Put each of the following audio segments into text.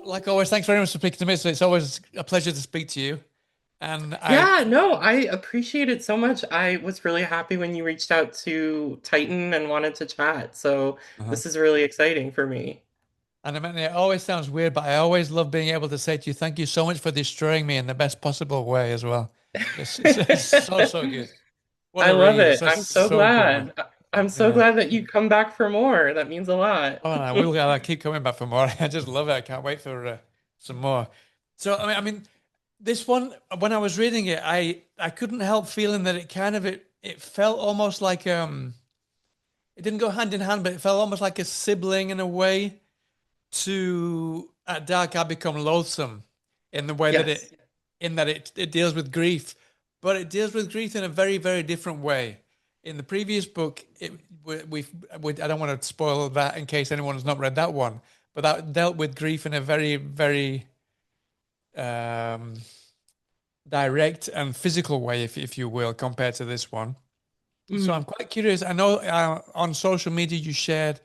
Like always, thanks very much for speaking to me. So it's always a pleasure to speak to you. And I, Yeah, no, I appreciate it so much. I was really happy when you reached out to Titan and wanted to chat. So uh this is really exciting for me. and I mean, it always sounds weird, but I always love being able to say to you, thank you so much for destroying me in the best possible way as well. It's so, so good. What I a love read. It's it. just I'm so so good. glad. I'm so Yeah. glad that you come back for more. That means a lot. Oh, and I will. I keep coming back for more. I just love it. I can't wait for some more. So, I mean, this one, when I was reading it, I couldn't help feeling that it felt almost like it didn't go hand in hand, but it felt almost like a sibling in a way to At Dark I Become Loathsome in the way that Yes. it deals with grief, but it deals with grief in a very, very different way. In the previous book, I don't want to spoil that in case anyone's not read that one, but that dealt with grief in a very, very um, direct and physical way, if you will, compared to this one. So I'm Mm, quite curious. I know on social media you shared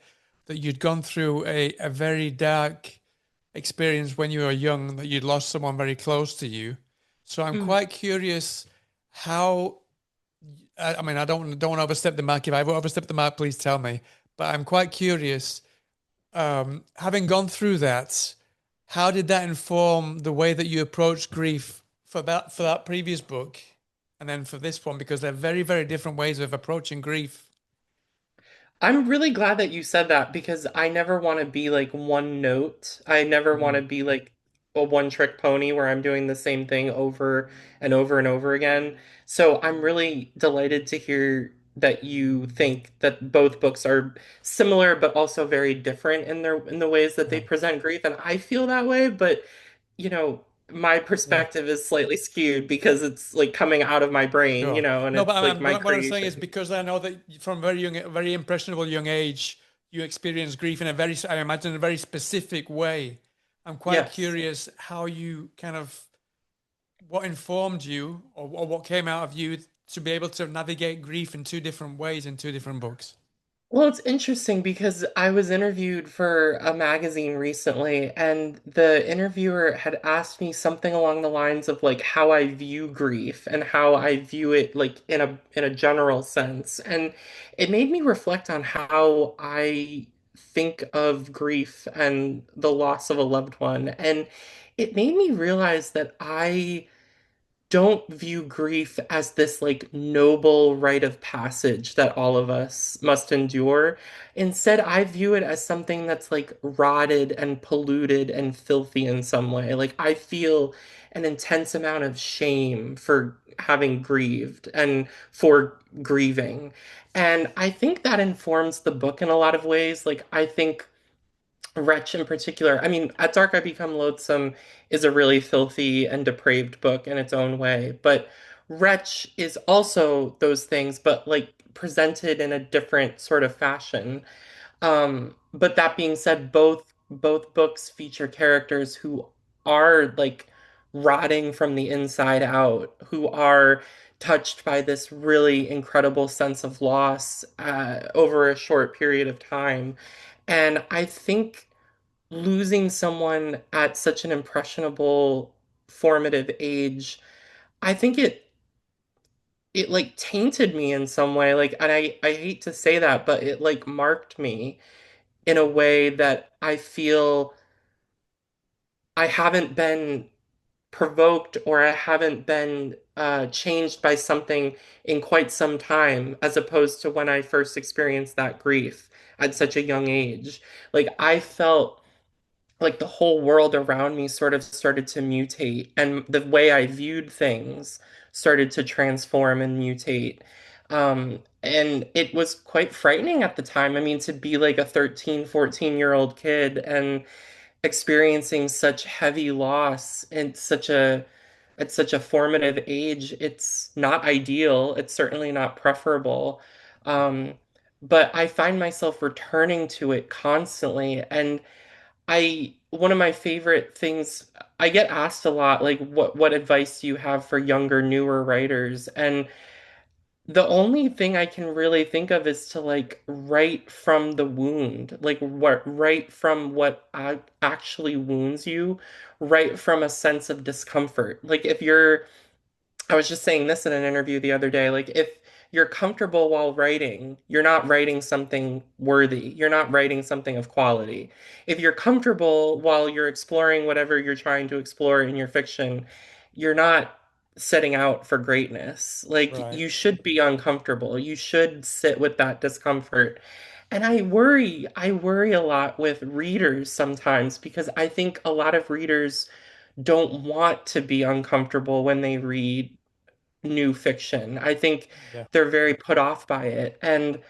that you'd gone through a very dark experience when you were young, that you'd lost someone very close to you. So I'm mm. quite curious how, I mean, I don't want to overstep the mark. If I overstep the mark, please tell me. But I'm quite curious, having gone through that, how did that inform the way that you approach grief for that previous book and then for this one? Because they're very, very different ways of approaching grief. I'm really glad that you said that because I never want to be like one note. I never want to Mhm. be like a one trick pony where I'm doing the same thing over and over and over again. So I'm really delighted to hear that you think that both books are similar but also very different in the ways that they Yeah. present grief. And I feel that way, but my Yeah. perspective is slightly skewed because it's like coming out of my brain, Sure. and No, but it's like my what I'm saying is creation. because I know that from a very impressionable young age, you experience grief in a very, I imagine, a very specific way. I'm quite Yes. curious how you kind of, what informed you or what came out of you to be able to navigate grief in two different ways in two different books. Well, it's interesting because I was interviewed for a magazine recently, and the interviewer had asked me something along the lines of like how I view grief and how I view it like in a general sense. And it made me reflect on how I think of grief and the loss of a loved one. And it made me realize that I don't view grief as this like noble rite of passage that all of us must endure. Instead, I view it as something that's like rotted and polluted and filthy in some way. Like I feel an intense amount of shame for having grieved and for grieving. And I think that informs the book in a lot of ways. Like I think Wretch in particular. I mean, At Dark I Become Loathsome is a really filthy and depraved book in its own way, but Wretch is also those things, but like presented in a different sort of fashion. But that being said, both books feature characters who are like rotting from the inside out, who are touched by this really incredible sense of loss over a short period of time. And I think losing someone at such an impressionable, formative age, I think it like tainted me in some way. Like, and I hate to say that, but it like marked me in a way that I feel I haven't been provoked or I haven't been changed by something in quite some time, as opposed to when I first experienced that grief at such a young age. Like, I felt like the whole world around me sort of started to mutate and the way I viewed things started to transform and mutate. And it was quite frightening at the time. I mean, to be like a 13, 14-year-old kid and experiencing such heavy loss at such a formative age, it's not ideal. It's certainly not preferable. Um, but I find myself returning to it constantly. And one of my favorite things, I get asked a lot, like what advice do you have for younger, newer writers? And the only thing I can really think of is to like write from the wound, like what write from what actually wounds you, write from a sense of discomfort. Like if you're I was just saying this in an interview the other day. Like, if you're comfortable while writing, you're not writing something worthy. You're not writing something of quality. If you're comfortable while you're exploring whatever you're trying to explore in your fiction, you're not setting out for greatness. Like, Right. you should be uncomfortable. You should sit with that discomfort. And I worry a lot with readers sometimes because I think a lot of readers don't want to be uncomfortable when they read new fiction. I think Yeah. they're very put off by it. And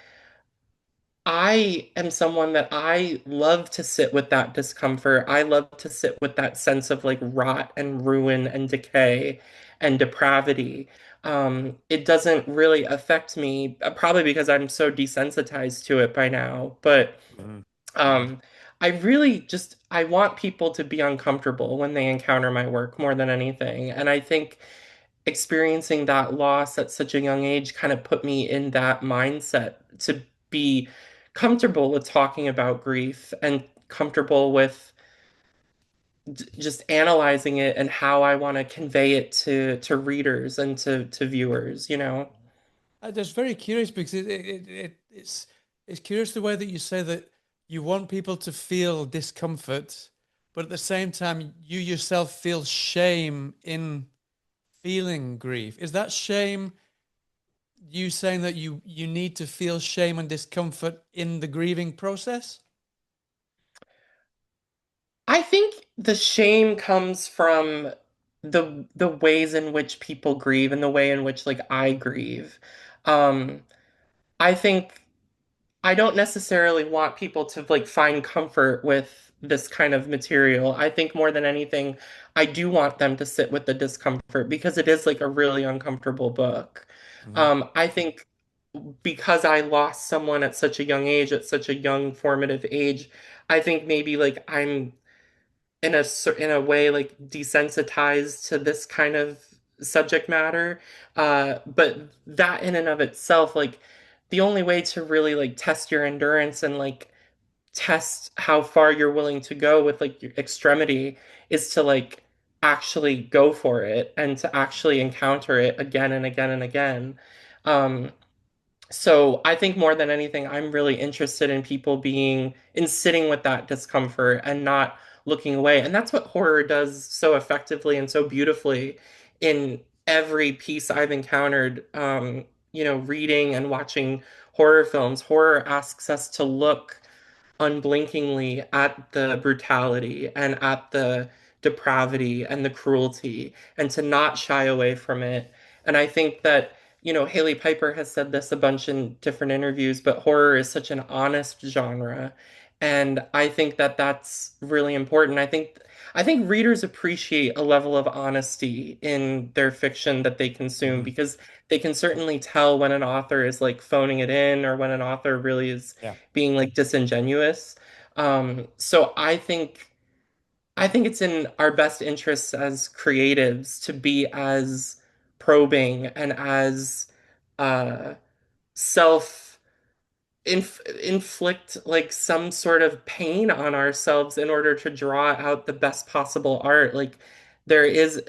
I am someone that I love to sit with that discomfort. I love to sit with that sense of like rot and ruin and decay and depravity. It doesn't really affect me, probably because I'm so desensitized to it by now. But Mhm. um, I really just I want people to be uncomfortable when they encounter my work more than anything. And I think experiencing that loss at such a young age kind of put me in that mindset to be comfortable with talking about grief and comfortable with just analyzing it and how I want to convey it to readers and to viewers, you know? That's very curious because it's curious the way that you say that you want people to feel discomfort, but at the same time you yourself feel shame in feeling grief. Is that shame you saying that you need to feel shame and discomfort in the grieving process? I think the shame comes from the ways in which people grieve and the way in which like I grieve. Um, I think I don't necessarily want people to like find comfort with this kind of material. I think more than anything, I do want them to sit with the discomfort because it is like a really uncomfortable book. Hmm. I think because I lost someone at such a young age, at such a young formative age, I think maybe like I'm in a way like desensitized to this kind of subject matter. But that in and of itself, like the only way to really like test your endurance and like test how far you're willing to go with like your extremity is to like actually go for it and to actually encounter it again and again and again. Um, so I think more than anything, I'm really interested in people being in sitting with that discomfort and not looking away. And that's what horror does so effectively and so beautifully in every piece I've encountered. Reading and watching horror films. Horror asks us to look unblinkingly at the brutality and at the depravity and the cruelty and to not shy away from it. And I think that, Haley Piper has said this a bunch in different interviews, but horror is such an honest genre. And I think that that's really important. I think readers appreciate a level of honesty in their fiction that they consume Hmm. because they can certainly tell when an author is like phoning it in or when an author really is Yeah. being like disingenuous. So I think it's in our best interests as creatives to be as probing and as uh, self inflict like some sort of pain on ourselves in order to draw out the best possible art. Like there is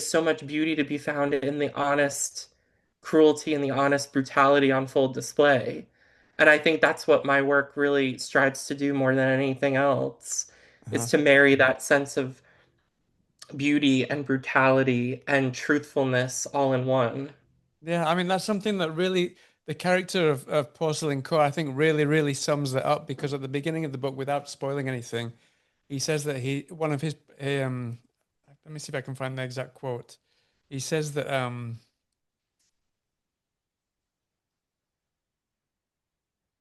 so much beauty to be found in the honest cruelty and the honest brutality on full display. And I think that's what my work really strives to do more than anything else, is Uh-huh. to marry that sense of beauty and brutality and truthfulness all in one. Yeah, I mean that's something that really the character of Porcelain Khaw, I think really, really sums that up because at the beginning of the book, without spoiling anything, he says that he one of his let me see if I can find the exact quote. He says that oh,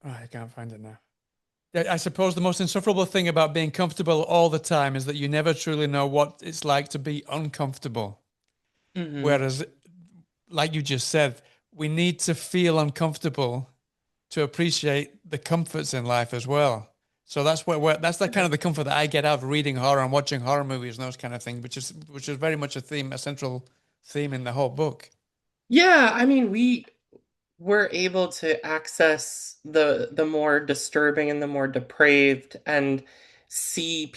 I can't find it now. I suppose the most insufferable thing about being comfortable all the time is that you never truly know what it's like to be uncomfortable. Hmm. Whereas, like you just said, we need to feel uncomfortable to appreciate the comforts in life as well. So that's that's the kind of the comfort that I get out of reading horror and watching horror movies and those kind of things, which is very much a theme, a central theme in the whole book. Yeah, I mean, we were able to access the more disturbing and the more depraved and see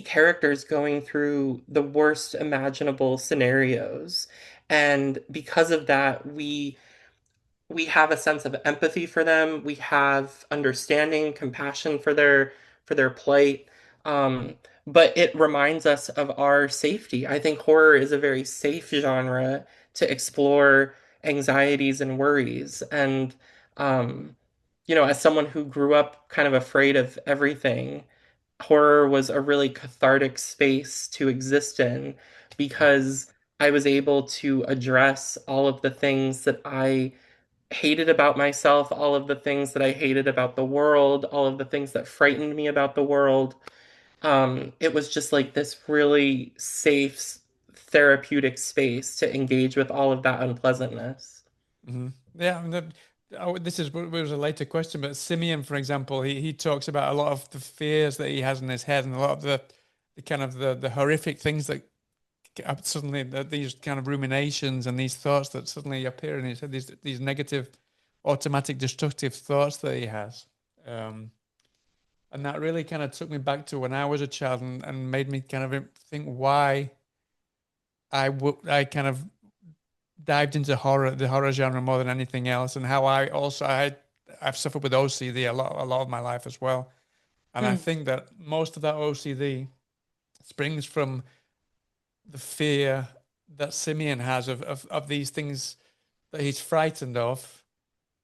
characters going through the worst imaginable scenarios. And because of that, we have a sense of empathy for them. We have understanding, compassion for their plight. Um, but it reminds us of our safety. I think horror is a very safe genre to explore anxieties and worries. And as someone who grew up kind of afraid of everything, horror was a really cathartic space to exist in because I was able to address all of the things that I hated about myself, all of the things that I hated about the world, all of the things that frightened me about the world. It was just like this really safe, therapeutic space to engage with all of that unpleasantness. Hmm. Yeah, I mean, this is was a later question, but Simeon, for example, he talks about a lot of the fears that he has in his head and a lot of the kind of the horrific things that suddenly these kind of ruminations and these thoughts that suddenly appear in his head, these negative, automatic, destructive thoughts that he has. Um, and that really kind of took me back to when I was a child and made me kind of think why I kind of dived into the horror genre more than anything else, and how I've suffered with OCD a lot of my life as well. And I Hmm. think that most of that OCD springs from the fear that Simeon has of these things that he's frightened of,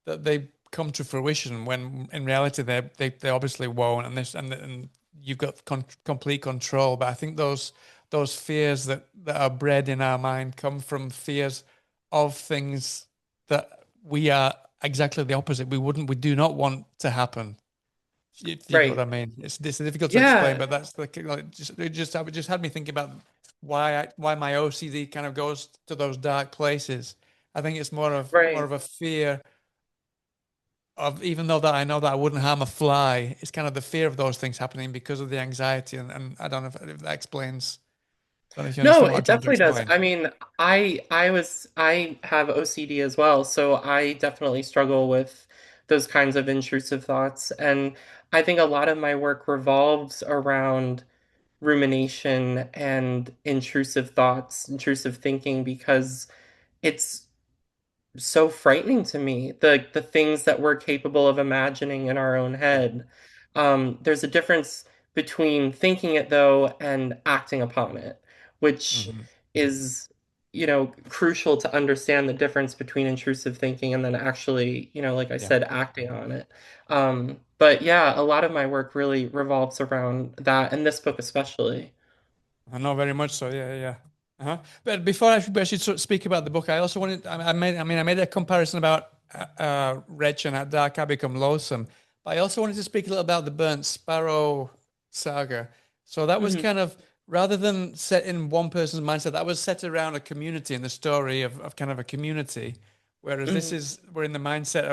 that they come to fruition when in reality they obviously won't, and you've got complete control. But I think those fears that are bred in our mind come from fears of things that we are exactly the opposite. We do not want to happen. If you know what Right. I mean, it's difficult to explain, Yeah. but that's like it just had me thinking about why my OCD kind of goes to those dark places. I think it's more Right. of a fear of, even though that I know that I wouldn't harm a fly, it's kind of the fear of those things happening because of the anxiety, and I don't know if that explains. I don't know if you No, understand what I'm it trying to definitely does. explain. I mean, I have OCD as well, so I definitely struggle with those kinds of intrusive thoughts. And I think a lot of my work revolves around rumination and intrusive thoughts, intrusive thinking, because it's so frightening to me, the things that we're capable of imagining in our own head. There's a difference between thinking it though and acting upon it, which Hmm. is, crucial to understand the difference between intrusive thinking and then actually, like I Yeah. said, acting on it. But yeah, a lot of my work really revolves around that, and this book especially. I know very much so. Yeah, yeah. Uh-huh. But before I should sort of speak about the book, I also wanted. I made a comparison about Wretch and At Dark I Become Loathsome, but I also wanted to speak a little about the Burnt Sparrow saga. So that was Mhm, kind of, rather than set in one person's mindset, that was set around a community and the story of kind of a community. Whereas this mhm. is, we're in the mindset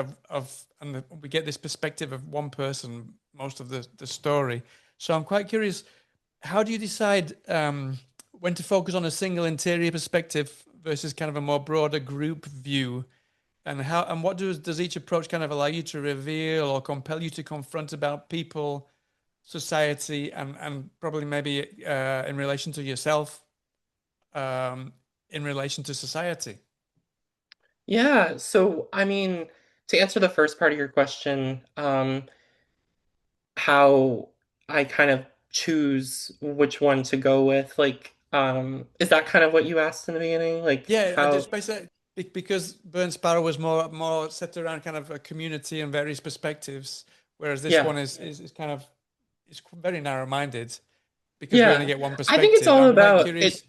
we get this perspective of one person most of the story. So I'm quite curious, how do you decide when to focus on a single interior perspective versus kind of a more broader group view? And what does each approach kind of allow you to reveal or compel you to confront about people, society, and probably maybe in relation to yourself, um, in relation to society? Yeah, so I mean, to answer the first part of your question, how I kind of choose which one to go with, like, is that kind of what you asked in the beginning? Like Yeah, I how, just basically because Burn Sparrow was more set around kind of a community and various perspectives, whereas this yeah, one is kind of, it's very narrow-minded because we only yeah. get one I think it's perspective. all I'm quite about it. curious.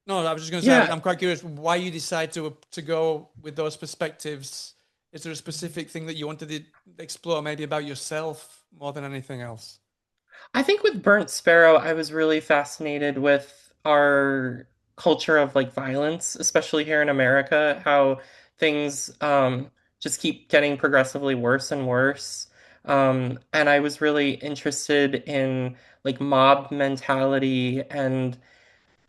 No, I was just going to say Yeah, I'm quite curious why you decide to go with those perspectives. Is there a specific thing that you wanted to explore, maybe about yourself more than anything else? I think with Burnt Sparrow, I was really fascinated with our culture of like violence, especially here in America, how things just keep getting progressively worse and worse. And I was really interested in like mob mentality and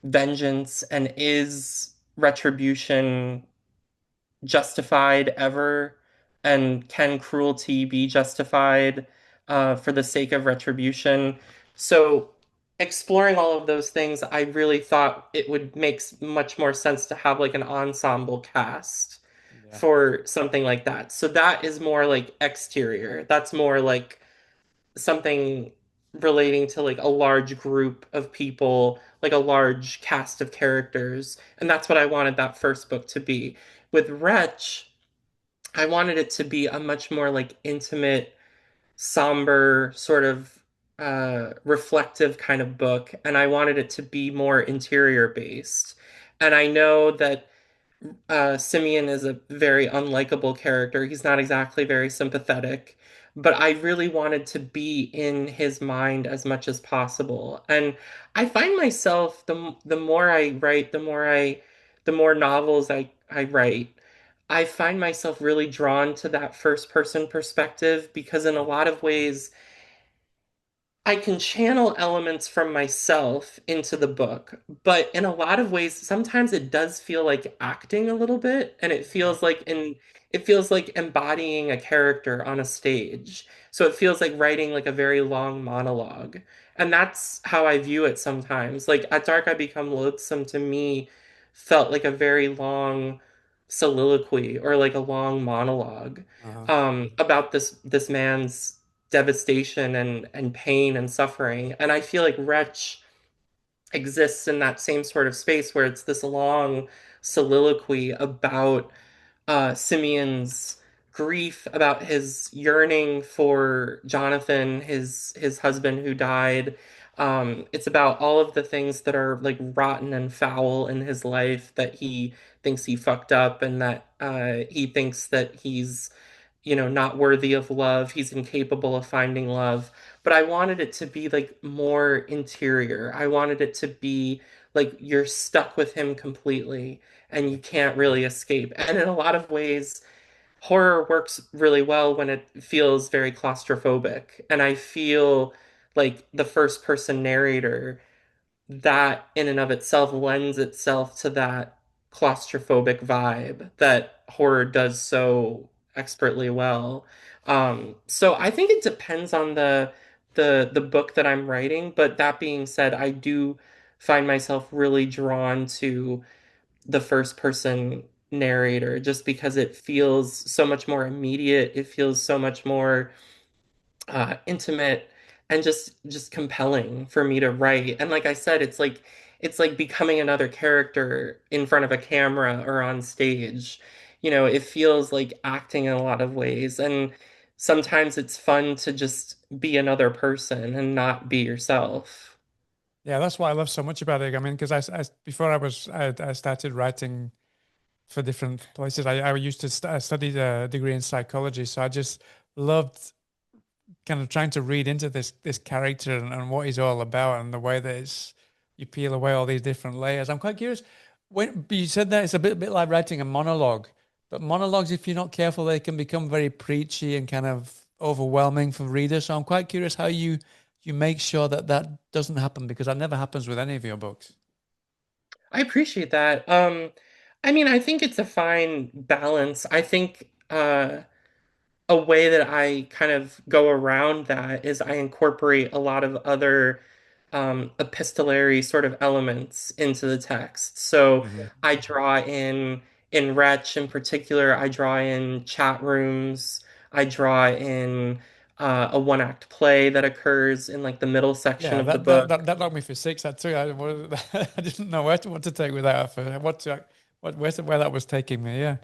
vengeance, and is retribution justified ever? And can cruelty be justified for the sake of retribution? So, exploring all of those things, I really thought it would make much more sense to have like an ensemble cast Yeah. for something like that. So, that is more like exterior. That's more like something relating to like a large group of people, like a large cast of characters. And that's what I wanted that first book to be. With Wretch, I wanted it to be a much more like intimate, somber, sort of reflective kind of book. And I wanted it to be more interior based. And I know that Simeon is a very unlikable character. He's not exactly very sympathetic, but I really wanted to be in his mind as much as possible. And I find myself the more I write, the more novels I write, I find myself really drawn to that first person perspective because in a lot of ways I can channel elements from myself into the book, but in a lot of ways, sometimes it does feel like acting a little bit, and Yeah. it feels like embodying a character on a stage. So it feels like writing like a very long monologue. And that's how I view it sometimes. Like At Dark I Become Loathsome to me felt like a very long soliloquy or like a long monologue Uh-huh. about this man's devastation and pain and suffering. And I feel like Wretch exists in that same sort of space where it's this long soliloquy about Simeon's grief, about his yearning for Jonathan, his husband who died. It's about all of the things that are like rotten and foul in his life that he thinks he fucked up, and that he thinks that he's not worthy of love. He's incapable of finding love. But I wanted it to be like more interior. I wanted it to be like you're stuck with him completely and you can't really escape. And in a lot of ways, horror works really well when it feels very claustrophobic. And I feel like the first person narrator, that in and of itself lends itself to that claustrophobic vibe that horror does so expertly well. So I think it depends on the book that I'm writing, but that being said, I do find myself really drawn to the first person narrator just because it feels so much more immediate. It feels so much more intimate and just compelling for me to write. And like I said, it's like becoming another character in front of a camera or on stage. It feels like acting in a lot of ways. And sometimes it's fun to just be another person and not be yourself. Yeah, that's what I love so much about it. I mean, because before I started writing for different places, I used to I studied a degree in psychology, so I just loved kind of trying to read into this character and what he's all about and the way that you peel away all these different layers. I'm quite curious. When you said that it's a bit like writing a monologue, but monologues, if you're not careful, they can become very preachy and kind of overwhelming for readers. So I'm quite curious how you make sure that that doesn't happen because that never happens with any of your books. I appreciate that. I mean, I think it's a fine balance. I think a way that I kind of go around that is I incorporate a lot of other epistolary sort of elements into the text. So Hmm. I draw in Wretch in particular, I draw in chat rooms, I draw in a one-act play that occurs in like the middle section Yeah, of the that book. that knocked me for six. That too. I didn't know what to take with that. For where that was taking me. Yeah.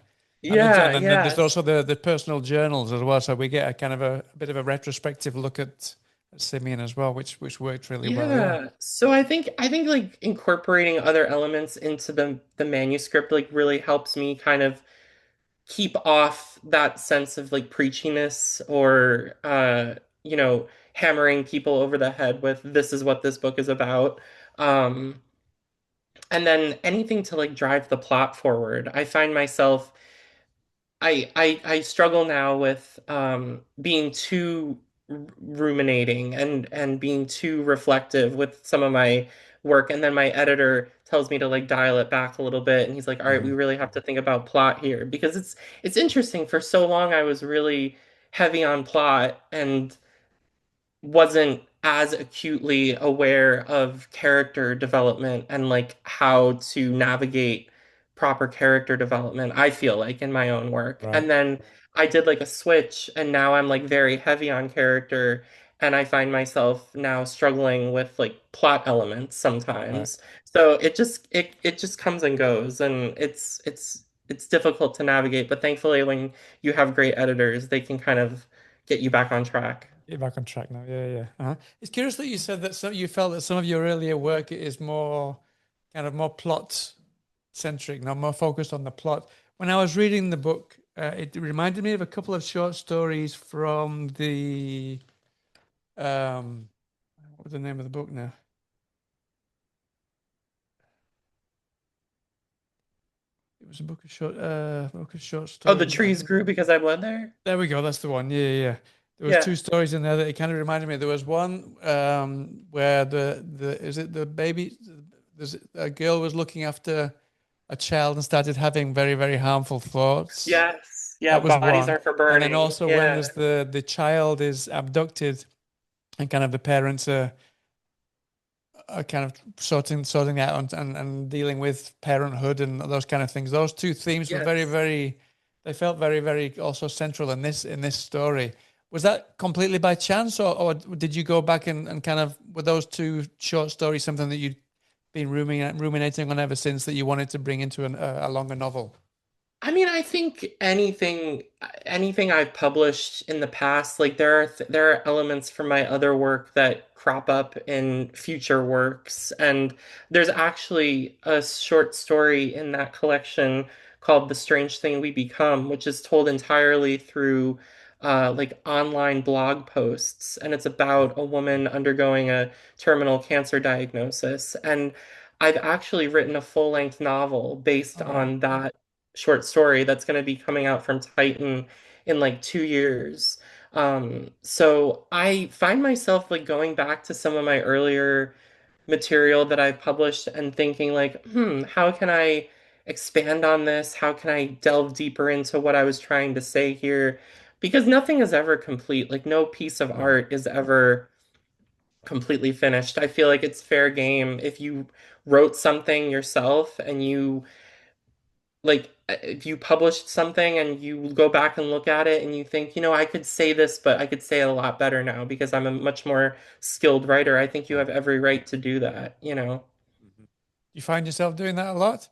Yeah, And then yeah. there's also the personal journals as well. So we get a kind of a bit of a retrospective look at Simeon as well, which worked really well. Yeah. Yeah. So I think like incorporating other elements into the manuscript like really helps me kind of keep off that sense of like preachiness or hammering people over the head with this is what this book is about. Um and then anything to like drive the plot forward. I find myself I struggle now with being too ruminating and being too reflective with some of my work, and then my editor tells me to like dial it back a little bit, and he's like, "All right, we Mhm. really have to think about plot here," because it's interesting. For so long, I was really heavy on plot and wasn't as acutely aware of character development and like how to navigate proper character development, I feel like in my own work. Right, And then I did like a switch and now I'm like very heavy on character and I find myself now struggling with like plot elements right. sometimes. So it just comes and goes and it's difficult to navigate, but thankfully when you have great editors, they can kind of get you back on track. You're back on track now. Yeah, yeah. It's curious that you said that you felt that some of your earlier work is more kind of more plot centric, not more focused on the plot. When I was reading the book, it reminded me of a couple of short stories from the what was the name of the book now? It was a book of short Oh, the stories. trees grew because I bled there? There we go. That's the one. Yeah, yeah, yeah. There was two Yeah. stories in there that it kind of reminded me. There was one where the is it the baby? There's a girl was looking after a child and started having very, very harmful thoughts. Yes. Yeah, That was bodies one. are for And then burning. also when Yeah. there's the child is abducted and kind of the parents are kind of sorting out and dealing with parenthood and those kind of things. Those two themes were very, Yes. very, they felt very, very also central in this story. Was that completely by chance, or did you go back and kind of were those two short stories something that you'd been ruminating on ever since that you wanted to bring into a longer novel? I mean, I think anything I've published in the past, like there are elements from my other work that crop up in future works, and there's actually a short story in that collection called "The Strange Thing We Become," which is told entirely through like online blog posts, and it's about a woman undergoing a terminal cancer diagnosis, and I've actually written a full-length novel based All right. on that short story that's going to be coming out from Titan in like 2 years. So I find myself like going back to some of my earlier material that I've published and thinking like, how can I expand on this? How can I delve deeper into what I was trying to say here? Because nothing is ever complete. Like no piece of No. art is ever completely finished. I feel like it's fair game if you wrote something yourself and you like if you published something and you go back and look at it and you think, I could say this, but I could say it a lot better now because I'm a much more skilled writer. I think you Right. have every right to do that. Mhm. You find yourself doing that a lot?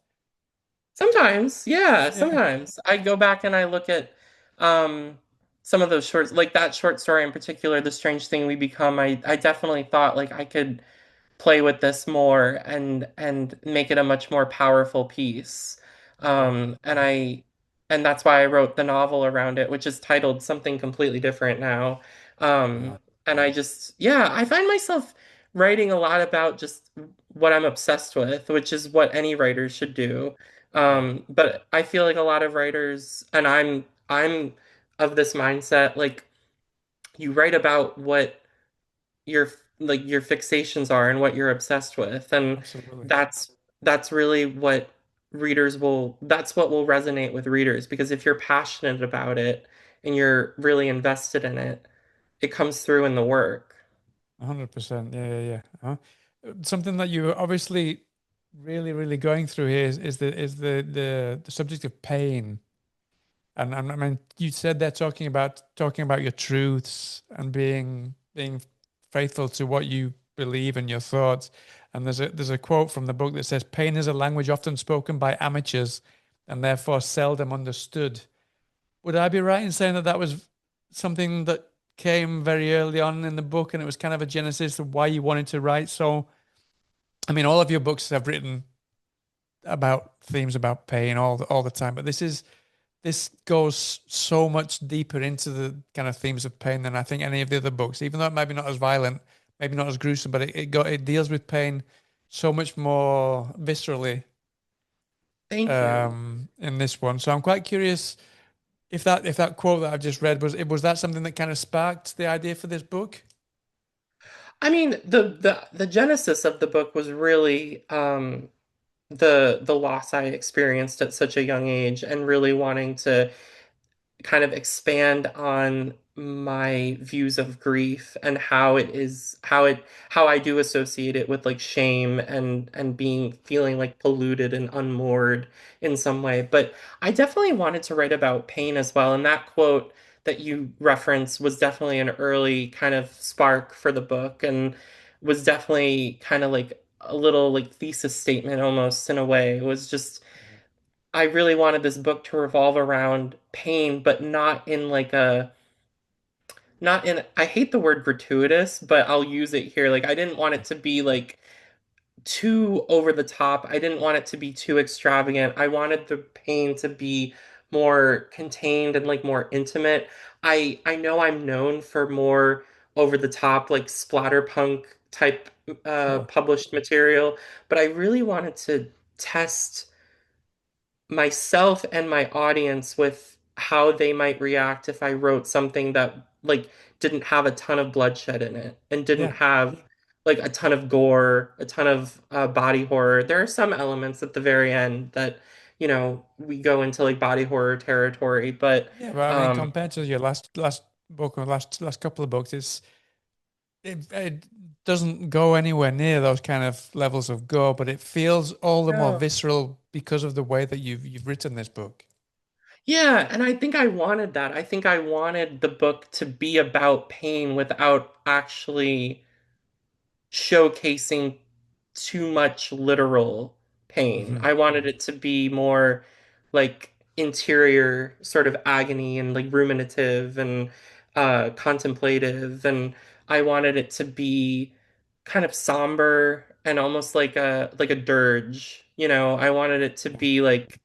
Sometimes, yeah, Yeah. sometimes I go back and I look at um some of those shorts, like that short story in particular, The Strange Thing We Become. I definitely thought like I could play with this more and make it a much more powerful piece. Okay. And that's why I wrote the novel around it, which is titled something completely different now. Uh, And I just, yeah, I find myself writing a lot about just what I'm obsessed with, which is what any writer should do. right. But I feel like a lot of writers, and I'm of this mindset, like you write about what your your fixations are and what you're obsessed with, and Absolutely. that's that's really what that's what will resonate with readers, because if you're passionate about it and you're really invested in it, it comes through in the work. 100%. Yeah, yeah, yeah. Something that you're obviously really, really going through here is the subject of pain. And I mean, you said they're talking about your truths and being faithful to what you believe and your thoughts. And there's a quote from the book that says, "Pain is a language often spoken by amateurs and therefore seldom understood." Would I be right in saying that that was something that came very early on in the book, and it was kind of a genesis of why you wanted to write? So, I mean, all of your books have written about themes about pain all the time, but this goes so much deeper into the kind of themes of pain than I think any of the other books, even though it might be not as violent, maybe not as gruesome, but it deals with pain so much more viscerally Thank you. in this one. So I'm quite curious. if that quote that I've just read was that something that kind of sparked the idea for this book? I mean, the genesis of the book was really the loss I experienced at such a young age and really wanting to kind of expand on my views of grief and how I do associate it with like shame and being feeling like polluted and unmoored in some way. But I definitely wanted to write about pain as well. And that quote that you referenced was definitely an early kind of spark for the book and was definitely kind of like a little like thesis statement almost in a way. It was just I really wanted this book to revolve around pain, but not in like a not in I hate the word gratuitous, but I'll use it here. Like I didn't want it to be like too over the top. I didn't want it to be too extravagant. I wanted the pain to be more contained and like more intimate. I know I'm known for more over the top like splatterpunk type Sure. published material, but I really wanted to test myself and my audience with how they might react if I wrote something that like didn't have a ton of bloodshed in it and didn't Yeah. have like a ton of gore, a ton of body horror. There are some elements at the very end that, we go into like body horror territory, but Yeah, but I mean, um compared to your last book or last couple of books, it doesn't go anywhere near those kind of levels of gore, but it feels all the more no. visceral because of the way that you've written this book. Yeah, and I think I wanted that. I think I wanted the book to be about pain without actually showcasing too much literal pain. Hmm. I wanted it to be more like interior sort of agony and like ruminative and contemplative. And I wanted it to be kind of somber and almost like a dirge. I wanted it to be like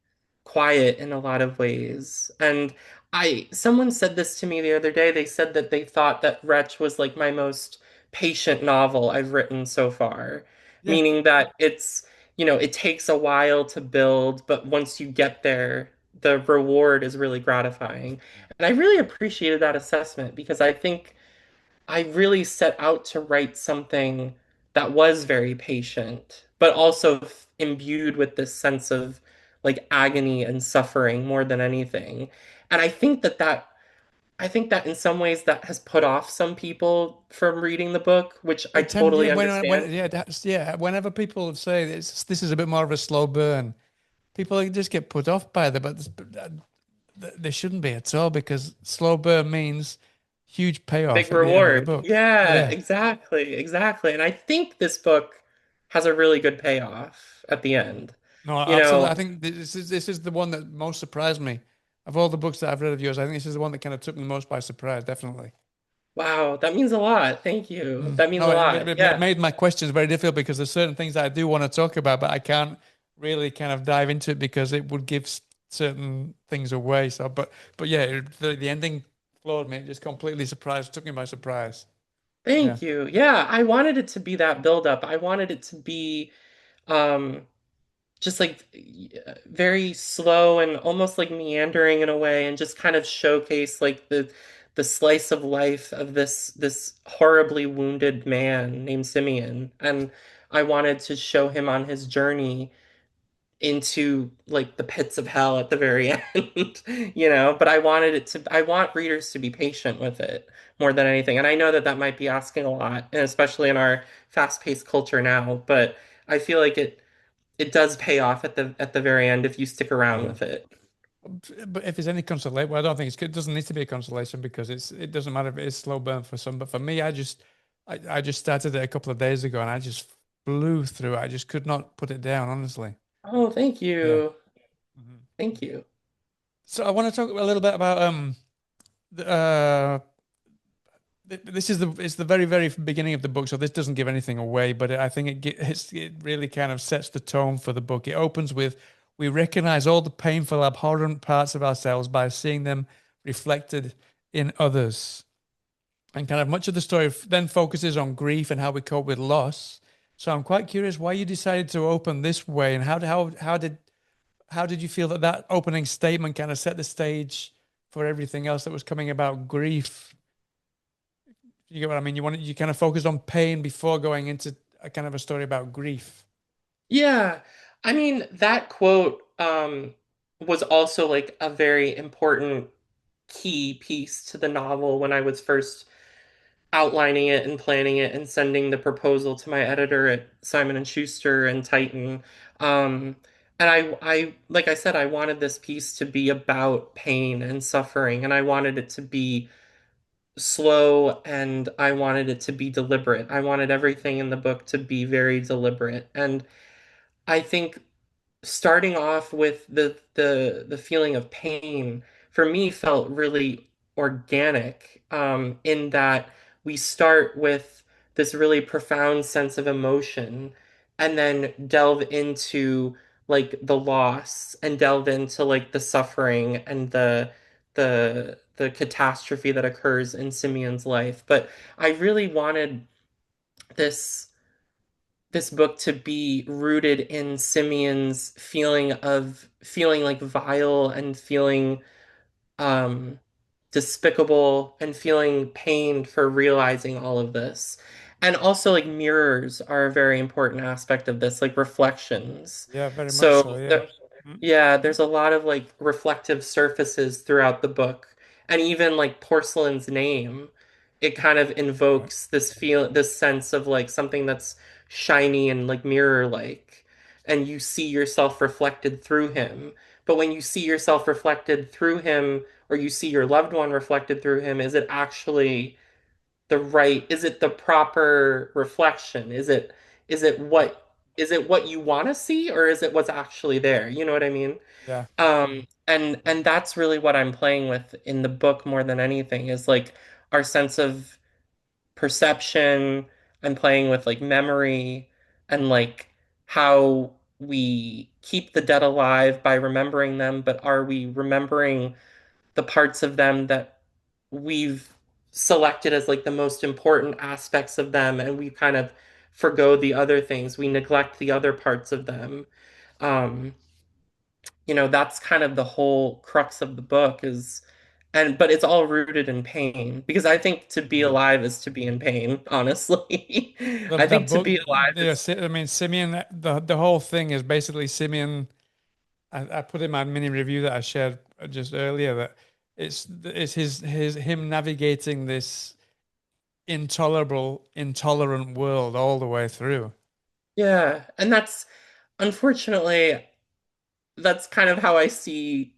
quiet in a lot of ways. And someone said this to me the other day. They said that they thought that Wretch was like my most patient novel I've written so far, Yeah. meaning that it takes a while to build, but once you get there, the reward is really gratifying. And I really appreciated that assessment because I think I really set out to write something that was very patient, but also imbued with this sense of like agony and suffering more than anything. And I think that in some ways that has put off some people from reading the book, which I It tend totally when understand. yeah whenever people say this is a bit more of a slow burn, people just get put off by that, but they shouldn't be at all because slow burn means huge payoff Big at the end of the reward. book. Yeah, Yeah. exactly, exactly. And I think this book has a really good payoff at the end. No, You absolutely. I know, think this is the one that most surprised me. Of all the books that I've read of yours, I think this is the one that kind of took me most by surprise, definitely. wow, that means a lot. Thank you. Mm. That means No, a it, lot. it Yeah. made my questions very difficult because there's certain things that I do want to talk about, but I can't really kind of dive into it because it would give certain things away. So, but yeah, the ending floored me. It just completely surprised, took me by surprise. Yeah. Thank you. Yeah, I wanted it to be that buildup. I wanted it to be um just like very slow and almost like meandering in a way and just kind of showcase like the slice of life of this horribly wounded man named Simeon, and I wanted to show him on his journey into like the pits of hell at the very end, but I want readers to be patient with it more than anything. And I know that that might be asking a lot, and especially in our fast-paced culture now, but I feel like it does pay off at the very end if you stick around with it. But if there's any consolation, well, I don't think it doesn't need to be a consolation because it doesn't matter if it is slow burn for some. But for me, I just started it a couple of days ago and I just flew through it. I just could not put it down, honestly. Oh, thank Yeah. you. Mhm. Thank you. So I want to talk a little bit about the, this is it's the very beginning of the book, so this doesn't give anything away, but I think it really kind of sets the tone for the book. It opens with, we recognize all the painful, abhorrent parts of ourselves by seeing them reflected in others. And kind of much of the story then focuses on grief and how we cope with loss. So I'm quite curious why you decided to open this way, and how did you feel that opening statement kind of set the stage for everything else that was coming about grief. You get what I mean? You kind of focused on pain before going into a kind of a story about grief. Yeah. I mean, that quote was also like a very important key piece to the novel when I was first outlining it and planning it and sending the proposal to my editor at Simon and Schuster and Titan. Um, and like I said, I wanted this piece to be about pain and suffering, and I wanted it to be slow and I wanted it to be deliberate. I wanted everything in the book to be very deliberate. And I think starting off with the feeling of pain for me felt really organic, in that we start with this really profound sense of emotion and then delve into like the loss and delve into like the suffering and the catastrophe that occurs in Simeon's life. But I really wanted this this book to be rooted in Simeon's feeling of feeling like vile and feeling um, despicable and feeling pained for realizing all of this. And also, like, mirrors are a very important aspect of this, like reflections. Yeah, very much so. So, Yeah. Mm. yeah, there's a lot of like reflective surfaces throughout the book. And even like Porcelain's name, it kind of Right. invokes this sense of like something that's shiny and like mirror-like. And you see yourself reflected through him. But when you see yourself reflected through him, or you see your loved one reflected through him, is it actually is it the proper reflection? Is it what you want to see, or is it what's actually there? You know what I mean? Yeah. And that's really what I'm playing with in the book more than anything is like our sense of perception. I'm playing with like memory and like how we keep the dead alive by remembering them, but are we remembering the parts of them that we've selected as like the most important aspects of them, and we kind of forgo the other things. We neglect the other parts of them. Um, that's kind of the whole crux of the book is, and but it's all rooted in pain because I think to be Mhm. alive is to be in pain, honestly. The I think to book, be alive yeah, is, I mean, Simeon, the whole thing is basically Simeon. I put in my mini review that I shared just earlier that it's him navigating this intolerable, intolerant world all the way through. yeah, and that's unfortunately that's kind of how I see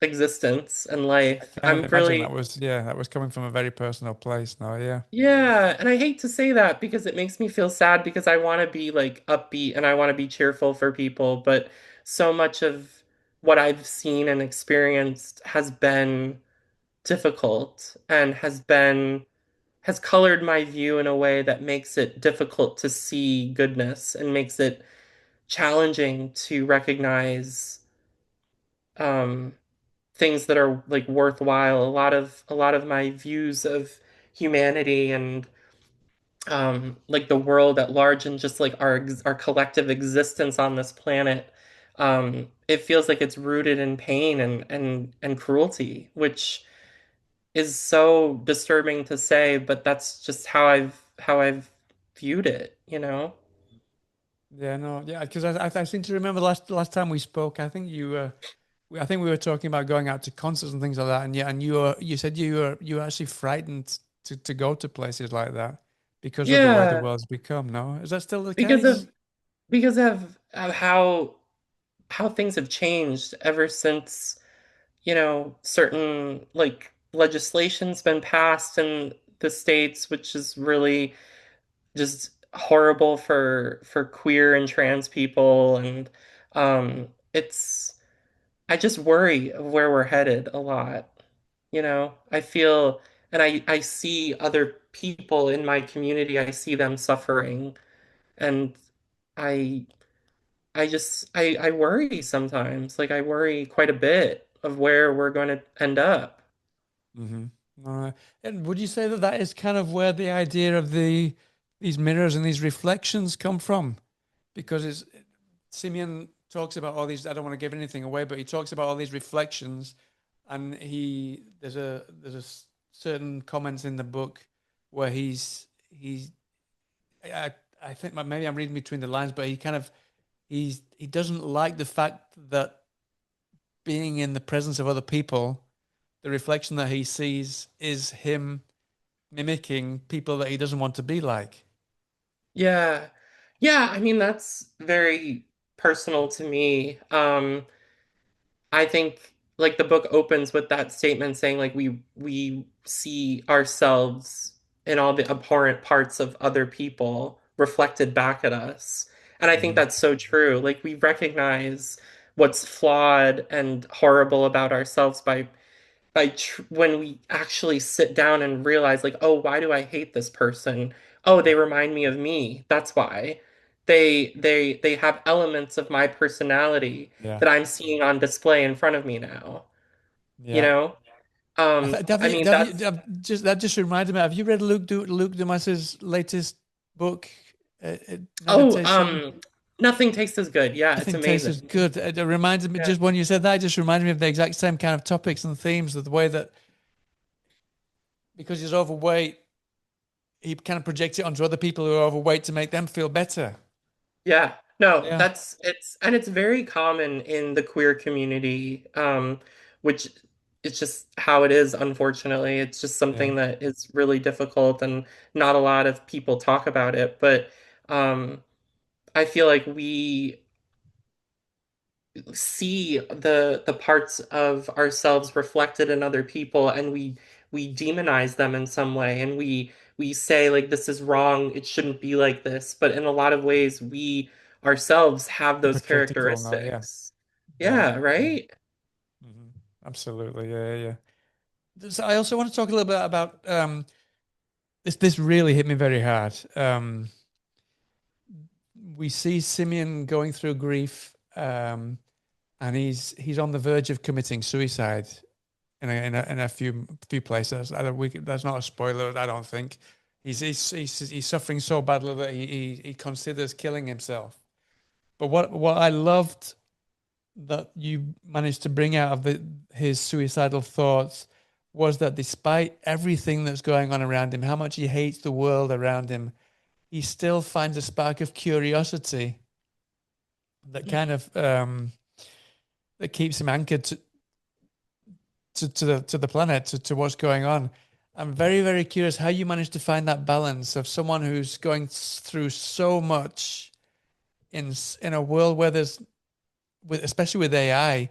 existence and I life. can only I'm imagine really, that was coming from a very personal place. No, yeah. yeah, and I hate to say that because it makes me feel sad because I want to be like upbeat and I want to be cheerful for people, but so much of what I've seen and experienced has been difficult and has colored my view in a way that makes it difficult to see goodness and makes it challenging to recognize um things that are like worthwhile. A lot of my views of humanity and like the world at large and just like our collective existence on this planet, it feels like it's rooted in pain and cruelty, which is so disturbing to say, but that's just how I've viewed it. Yeah, no, yeah, because I seem to remember last time we spoke, I think we were talking about going out to concerts and things like that, and yeah, and you said you were actually frightened to go to places like that because of the way the Yeah, world's become. No, is that still the because case? of how things have changed ever since certain like legislation's been passed in the States, which is really just horrible for queer and trans people. And it's I just worry of where we're headed a lot. I feel and I see other people in my community, I see them suffering, and I I worry sometimes. Like I worry quite a bit of where we're going to end up. Hmm. And would you say that that is kind of where the idea of these mirrors and these reflections come from? Because Simeon talks about all these. I don't want to give anything away, but he talks about all these reflections and certain comments in the book where he's I think maybe I'm reading between the lines, but he doesn't like the fact that being in the presence of other people, the reflection that he sees is him mimicking people that he doesn't want to be like. Yeah. Yeah, I mean that's very personal to me. I think like the book opens with that statement saying like we see ourselves in all the abhorrent parts of other people reflected back at us. And I think Mhm. that's so true. Like we recognize what's flawed and horrible about ourselves by tr when we actually sit down and realize like, oh, why do I hate this person? Oh, they remind me of me. That's why. They have elements of my personality Yeah, that I'm seeing on display in front of me now. You yeah. know? I mean that's That just reminded me. Have you read Luke Dumas's latest book, oh, Meditation? nothing tastes as good. Yeah, it's Nothing tastes as amazing. good. It reminded me Yeah. just when you said that, it just reminded me of the exact same kind of topics and themes. Of the way that because he's overweight, he kind of projects it onto other people who are overweight to make them feel better. Yeah, no, Yeah, that's and it's very common in the queer community, which it's just how it is, unfortunately. It's just yeah. something that is really difficult and not a lot of people talk about it. But um, I feel like we see the parts of ourselves reflected in other people and we demonize them in some way and we say like this is wrong, it shouldn't be like this, but in a lot of ways we ourselves have those Hypocritical, no, yeah, characteristics. yeah, Yeah, right? hmm absolutely, yeah, yeah. So I also want to talk a little bit about this. This really hit me very hard. We see Simeon going through grief, and he's on the verge of committing suicide in a few places. I don't, that's not a spoiler, I don't think. He's suffering so badly that he considers killing himself. But what I loved that you managed to bring out of his suicidal thoughts was that despite everything that's going on around him, how much he hates the world around him, he still finds a spark of curiosity that kind of that keeps him anchored to the planet, to what's going on. I'm very, very curious how you managed to find that balance of someone who's going through so much in a world where especially with AI,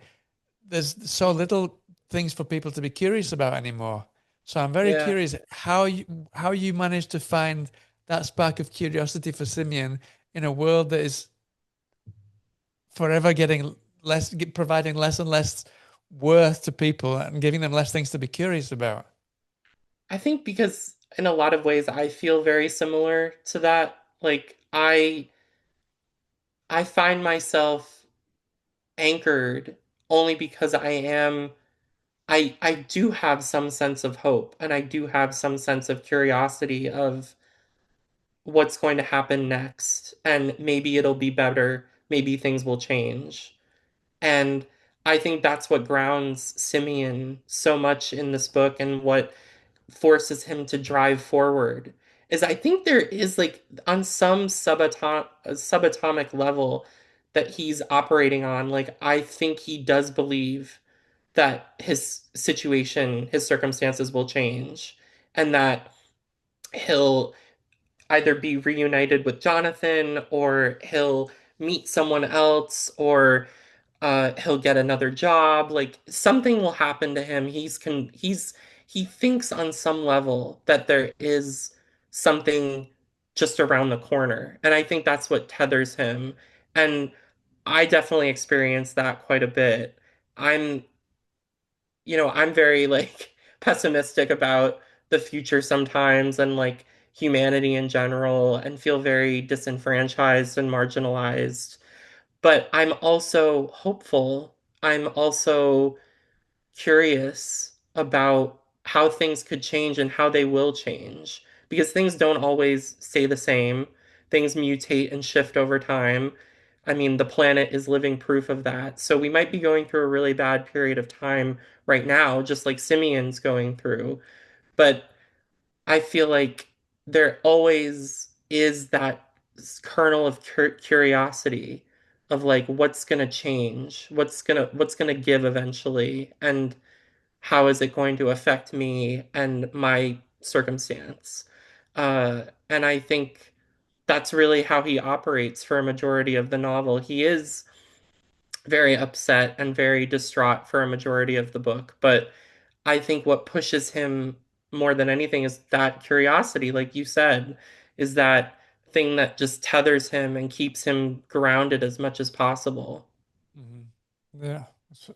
there's so little things for people to be curious about anymore. So I'm very Yeah. curious how you managed to find that spark of curiosity for Simeon in a world that is forever getting providing less and less worth to people and giving them less things to be curious about. I think because in a lot of ways I feel very similar to that. Like I find myself anchored only because I do have some sense of hope and I do have some sense of curiosity of what's going to happen next and maybe it'll be better, maybe things will change. And I think that's what grounds Simeon so much in this book and what forces him to drive forward is I think there is like on some subatomic level that he's operating on, like I think he does believe that his situation, his circumstances will change, and that he'll either be reunited with Jonathan or he'll meet someone else or he'll get another job. Like something will happen to him. He thinks on some level that there is something just around the corner. And I think that's what tethers him. And I definitely experienced that quite a bit. I'm I'm very like pessimistic about the future sometimes and like humanity in general and feel very disenfranchised and marginalized. But I'm also hopeful. I'm also curious about how things could change and how they will change because things don't always stay the same. Things mutate and shift over time. I mean, the planet is living proof of that. So we might be going through a really bad period of time right now, just like Simeon's going through. But I feel like there always is that kernel of curiosity of like what's going to change, what's going to give eventually, and how is it going to affect me and my circumstance. And I think that's really how he operates for a majority of the novel. He is very upset and very distraught for a majority of the book, but I think what pushes him more than anything is that curiosity, like you said, is that thing that just tethers him and keeps him grounded as much as possible. Mhm. Yeah.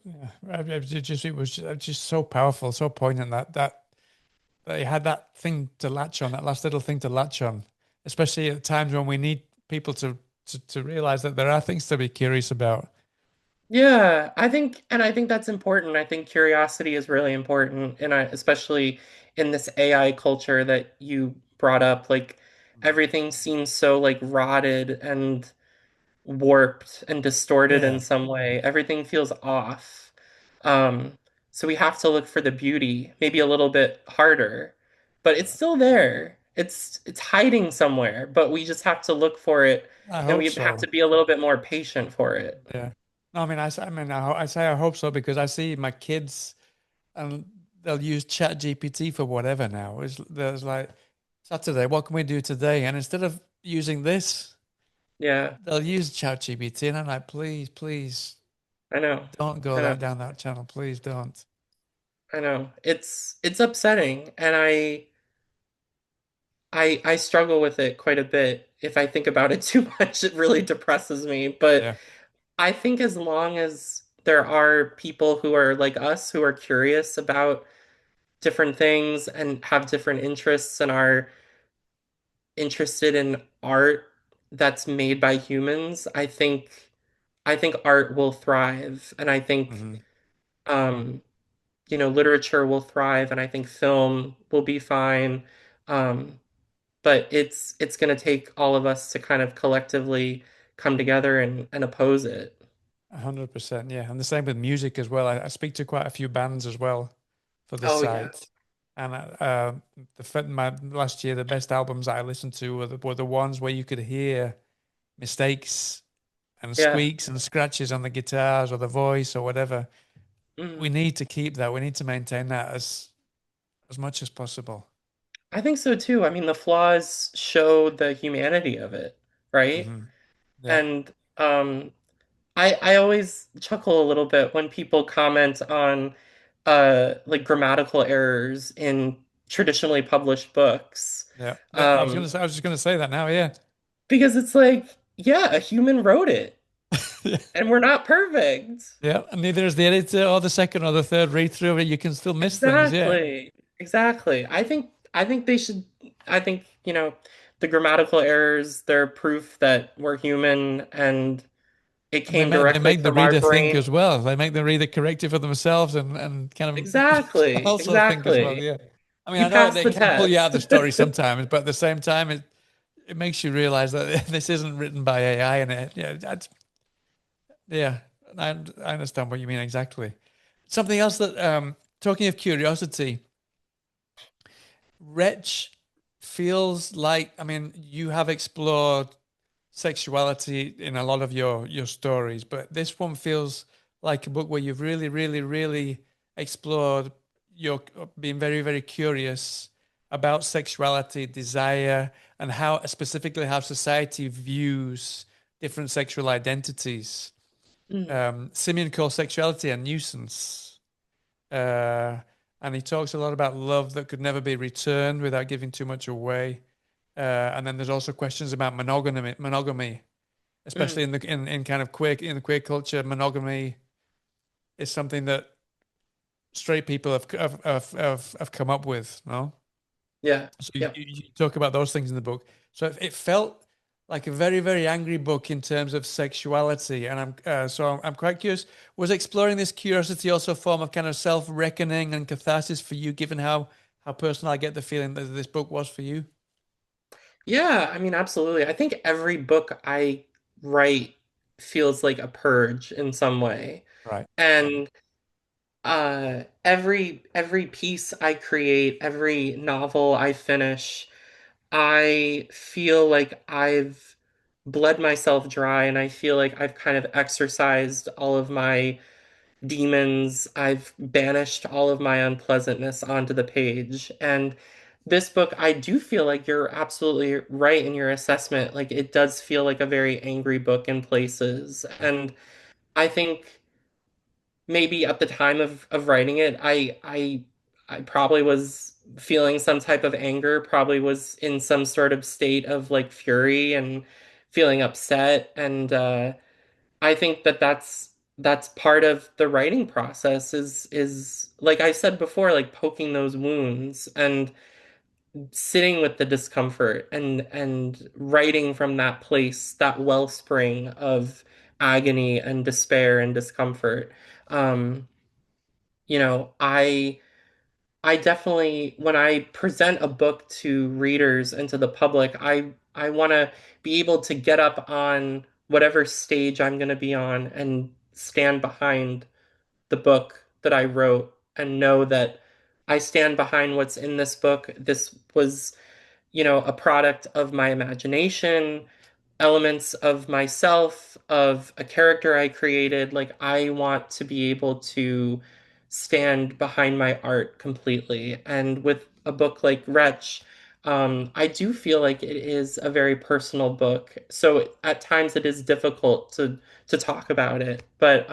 Yeah. It was just so powerful, so poignant that he had that thing to latch on, that last little thing to latch on, especially at times when we need people to realize that there are things to be curious about. Yeah, I think that's important. I think curiosity is really important, and especially in this AI culture that you brought up, like Mhm. everything seems so like rotted and warped and distorted in Yeah, some way. Everything feels off. Um, so we have to look for the beauty, maybe a little bit harder, but it's still there. It's hiding somewhere, but we just have to look for it, I and hope we have so. to be a little bit more patient for it. Yeah. No, I mean, I say I hope so because I see my kids and they'll use Chat GPT for whatever now. There's like Saturday, what can we do today? And instead of using this, Yeah, they'll use Chat GPT, and I'm like, please, please I know. don't go I know. that down that channel. Please don't. I know. It's upsetting, and I struggle with it quite a bit. If I think about it too much, it really depresses me. But Yeah. I think as long as there are people who are like us, who are curious about different things and have different interests and are interested in art that's made by humans, I think art will thrive. And I think Hmm. um, literature will thrive, and I think film will be fine. Um, but it's going to take all of us to kind of collectively come together and oppose it. 100%. Yeah. And the same with music as well. I speak to quite a few bands as well for the Oh yeah. site. And my last year, the best albums I listened to were the ones where you could hear mistakes and Yeah. squeaks and scratches on the guitars or the voice or whatever. We Mhm. need to keep that. We need to maintain that as much as possible. I think so too. I mean, the flaws show the humanity of it, right? Hmm. Yeah. And I always chuckle a little bit when people comment on like grammatical errors in traditionally published books. Yeah. Yeah. Um, I was just gonna say that now. Yeah. because it's like, yeah, a human wrote it, Yeah. and we're not perfect. Yeah. And neither is the editor or the second or the third read through of it. You can still miss things. Yeah. Exactly. Exactly. I think they should I think, the grammatical errors, they're proof that we're human and it And came they directly make the from our reader think brain. as well. They make the reader correct it for themselves and kind of Exactly. also think as well. Exactly. Yeah. I mean, You I know passed it the can pull you out of test. the story sometimes, but at the same time, it makes you realize that this isn't written by AI and yeah, I understand what you mean exactly. Something else that, talking of curiosity, Wretch feels like, I mean, you have explored sexuality in a lot of your stories, but this one feels like a book where you've really, really, really explored your being very, very curious about sexuality, desire, and how specifically how society views different sexual identities. Mm, Simeon calls sexuality a nuisance. Uh, and he talks a lot about love that could never be returned without giving too much away. And then there's also questions about monogamy, especially mm. in kind of queer culture. Monogamy is something that straight people have come up with. No, Yeah. so Yeah. you talk about those things in the book. So it felt like a very, very angry book in terms of sexuality, and I'm quite curious. Was exploring this curiosity also a form of kind of self-reckoning and catharsis for you, given how personal I get the feeling that this book was for you? Yeah, I mean, absolutely. I think every book I write feels like a purge in some way. Right. And every piece I create, every novel I finish, I feel like I've bled myself dry and I feel like I've kind of exorcised all of my demons. I've banished all of my unpleasantness onto the page. And this book, I do feel like you're absolutely right in your assessment. Like it does feel like a very angry book in places. And I think maybe at the time of writing it, I probably was feeling some type of anger, probably was in some sort of state of like fury and feeling upset. And I think that that's part of the writing process is like I said before, like poking those wounds and sitting with the discomfort and writing from that place, that wellspring of agony and despair and discomfort. Um, you know, I definitely when I present a book to readers and to the public, I want to be able to get up on whatever stage I'm going to be on and stand behind the book that I wrote and know that I stand behind what's in this book. This was, a product of my imagination, elements of myself, of a character I created. Like, I want to be able to stand behind my art completely. And with a book like Wretch, I do feel like it is a very personal book. So at times it is difficult to talk about it. But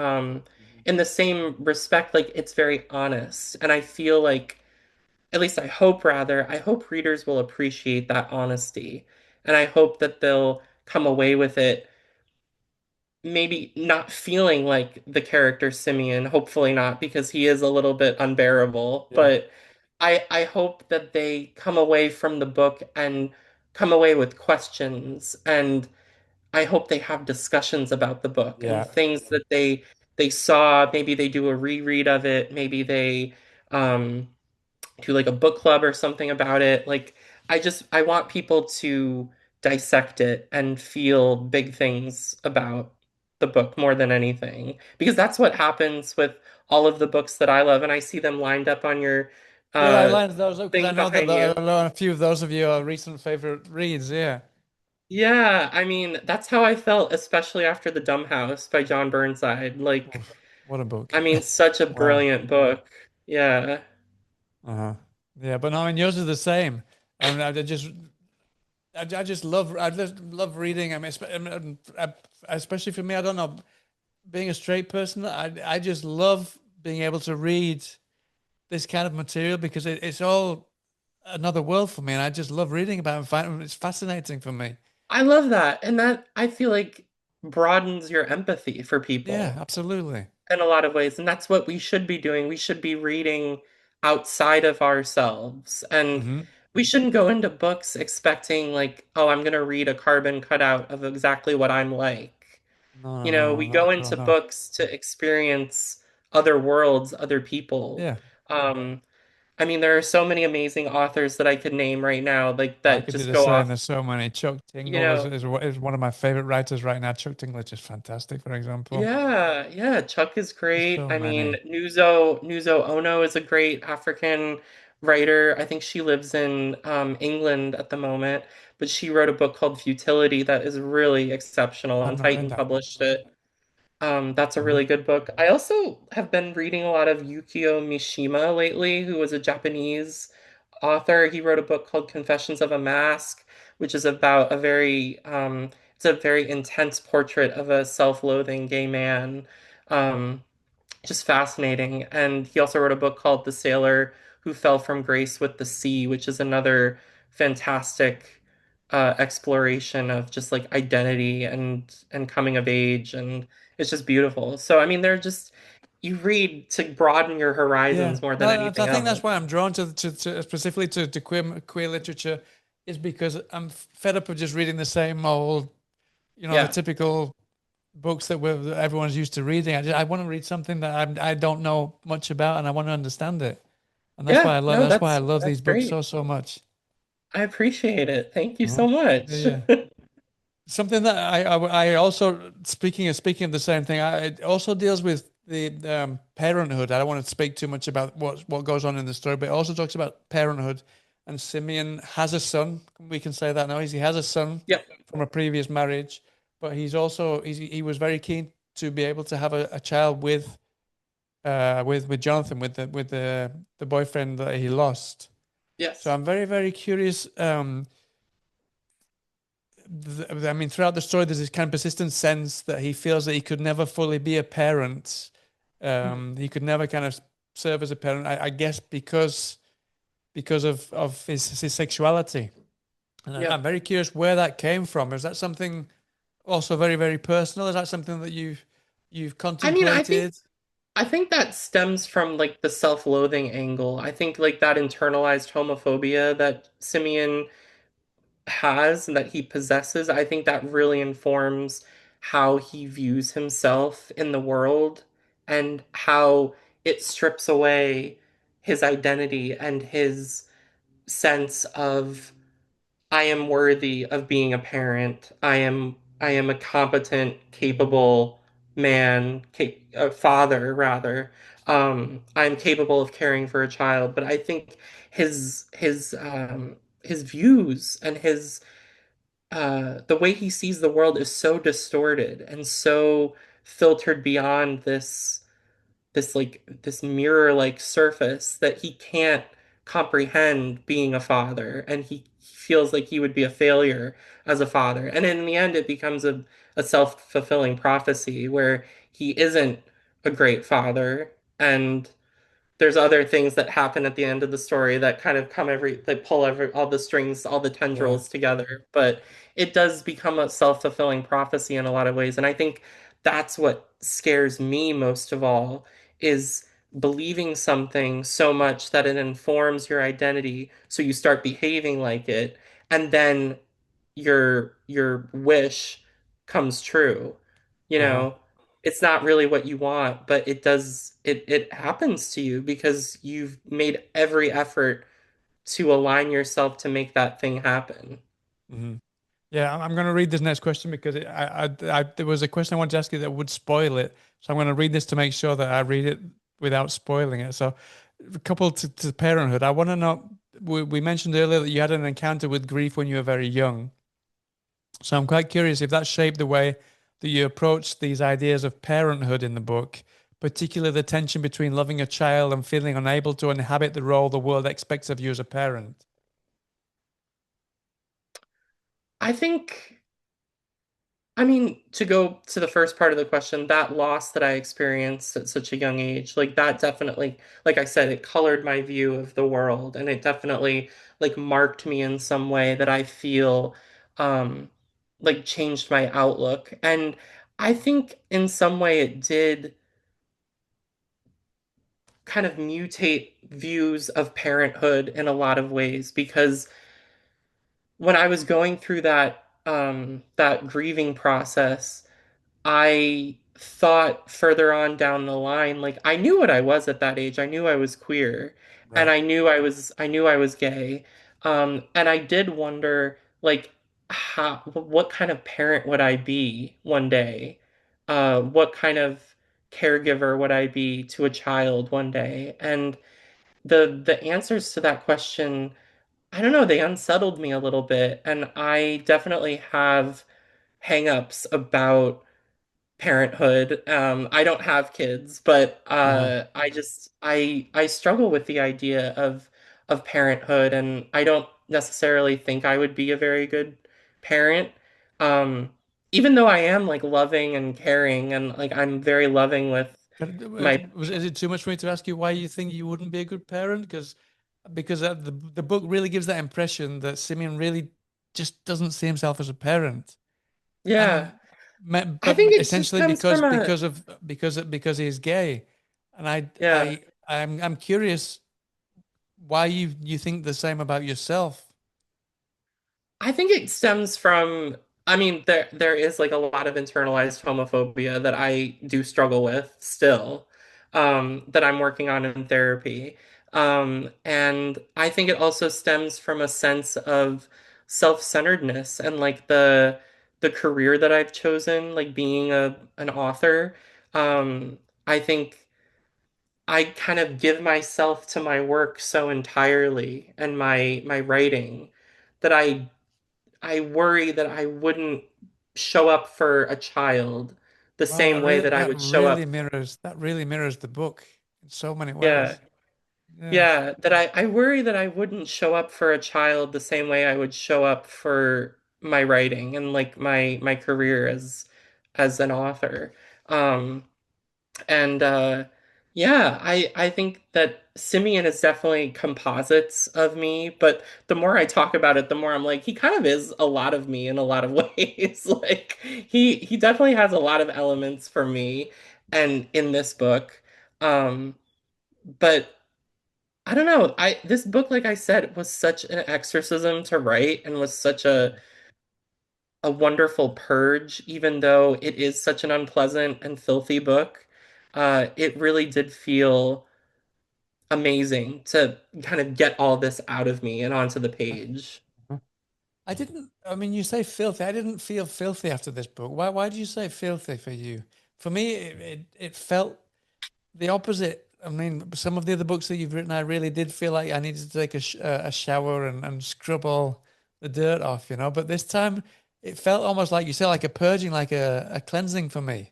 in the same respect, like it's very honest. And I feel like at least I hope rather, I hope readers will appreciate that honesty. And I hope that they'll come away with it maybe not feeling like the character Simeon, hopefully not, because he is a little bit unbearable. Yeah. But I hope that they come away from the book and come away with questions. And I hope they have discussions about the book and Yeah. things that they saw. Maybe they do a reread of it. Maybe they um to like a book club or something about it. Like I want people to dissect it and feel big things about the book more than anything because that's what happens with all of the books that I love and I see them lined up on your Good. I uh lined those up because I thing know that behind you. a few of those of you are recent favorite reads. Yeah. Yeah, I mean, that's how I felt especially after The Dumb House by John Burnside. Like, Oof, what a book. I mean, such a Wow. brilliant book. Yeah. Uh-huh. Yeah, but no, I mean yours is the same. I just love reading. I mean, especially for me, I don't know, being a straight person, I just love being able to read this kind of material because it's all another world for me, and I just love reading about it and find it's fascinating for me. I love that. And that I feel like broadens your empathy for Yeah, people absolutely. in a lot of ways. And that's what we should be doing. We should be reading outside of ourselves. And Hmm. we shouldn't go into books expecting, like, oh, I'm going to read a carbon cutout of exactly what I'm like. No, no, no, no, We not go at all. into No. books to experience other worlds, other people. Yeah, Um, I mean, there are so many amazing authors that I could name right now, like I that could do just the go same. off, There's so many. Chuck you Tingle know, is one of my favorite writers right now. Chuck Tingle is just fantastic, for example. Yeah, yeah, Chuck is There's great. so I mean, many. Nuzo Ono is a great African writer. I think she lives in England at the moment, but she wrote a book called Futility that is really exceptional, I've and not read Titan that. published it. That's a Uh-huh. really good book. I also have been reading a lot of Yukio Mishima lately, who was a Japanese author. He wrote a book called Confessions of a Mask, which is about it's a very intense portrait of a self-loathing gay man. Um, just fascinating. And he also wrote a book called The Sailor Who Fell from Grace with the Sea, which is another fantastic exploration of just like identity and coming of age, and it's just beautiful. So I mean, they're just you read to broaden your Yeah, horizons more than no, I anything think that's else. why I'm drawn to specifically to queer literature, is because I'm fed up of just reading the same old, the Yeah, typical books that everyone's used to reading. I want to read something that I don't know much about, and I want to understand it. And yeah, no, that's why I love these that's books great. so much. I appreciate it. Thank you Uh-huh. so Yeah, much. yeah. Something that I also speaking of the same thing, it also deals with the parenthood. I don't want to speak too much about what goes on in the story, but it also talks about parenthood. And Simeon has a son. We can say that now. He has a son Yep. from a previous marriage, but he was very keen to be able to have a child with Jonathan, with the boyfriend that he lost. So Yes. I'm very very curious. I mean, throughout the story, there's this kind of persistent sense that he feels that he could never fully be a parent. Mhm. He could never kind of serve as a parent. I guess because of his sexuality. And I'm Yep. very curious where that came from. Is that something also very, very personal? Is that something that you've I mean, contemplated? I think that stems from like the self-loathing angle. I think like that internalized homophobia that Simeon has and that he possesses, I think that really informs how he views himself in the world and how it strips away his identity and his sense of I am worthy of being a parent. I am a competent, capable man, a father rather. I'm capable of caring for a child, but I think his views and his the way he sees the world is so distorted and so filtered beyond this mirror-like surface that he can't comprehend being a father, and he feels like he would be a failure as a father. And in the end, it becomes a self-fulfilling prophecy where he isn't a great father, and there's other things that happen at the end of the story that kind of they pull all the strings, all the Yeah. tendrils together. But it does become a self-fulfilling prophecy in a lot of ways. And I think that's what scares me most of all is believing something so much that it informs your identity. So you start behaving like it, and then your wish comes true. You Uh-huh. know, it's not really what you want, but it happens to you because you've made every effort to align yourself to make that thing happen. Hmm. Yeah, I'm going to read this next question because there was a question I wanted to ask you that would spoil it. So I'm going to read this to make sure that I read it without spoiling it. So, coupled to parenthood, I want to know. We mentioned earlier that you had an encounter with grief when you were very young. So I'm quite curious if that shaped the way that you approach these ideas of parenthood in the book, particularly the tension between loving a child and feeling unable to inhabit the role the world expects of you as a parent. I think, I mean, to go to the first part of the question, that loss that I experienced at such a young age, like that definitely, like I said, it colored my view of the world, and it definitely like marked me in some way that I feel um like changed my outlook. And I think in some way it did kind of mutate views of parenthood in a lot of ways because when I was going through that grieving process, I thought further on down the line, like I knew what I was at that age. I knew I was queer and Right. I knew I was gay. And I did wonder like what kind of parent would I be one day? What kind of caregiver would I be to a child one day? And the answers to that question, I don't know, they unsettled me a little bit, and I definitely have hangups about parenthood. I don't have kids, but Uh-huh. I struggle with the idea of parenthood, and I don't necessarily think I would be a very good parent. Um, Even though I am like loving and caring, and like I'm very loving with my Is it too much for me to ask you why you think you wouldn't be a good parent? Because the book really gives that impression that Simeon really just doesn't see himself as a parent, yeah. and I but think it just essentially stems from a because he's gay, and yeah. I'm curious why you think the same about yourself. I think it stems from, I mean, there is like a lot of internalized homophobia that I do struggle with still, that I'm working on in therapy. And I think it also stems from a sense of self-centeredness and like the career that I've chosen, like being a an author. I think I kind of give myself to my work so entirely and my writing that I worry that I wouldn't show up for a child the Wow, same way that I would show up. that really mirrors the book in so many Yeah. ways. Yeah. Yeah, that I worry that I wouldn't show up for a child the same way I would show up for my writing and like my career as an author. Um and yeah, I think that Simeon is definitely composites of me, but the more I talk about it, the more I'm like he kind of is a lot of me in a lot of ways. Like he definitely has a lot of elements for me and in this book. But I don't know. I this book, like I said, was such an exorcism to write and was such a wonderful purge, even though it is such an unpleasant and filthy book. It really did feel amazing to kind of get all this out of me and onto the page. I didn't, I mean, you say filthy. I didn't feel filthy after this book. Why do you say filthy for you? For me, it felt the opposite. I mean, some of the other books that you've written, I really did feel like I needed to take a shower and scrub all the dirt off, you know. But this time, it felt almost like you said, like a purging, like a cleansing for me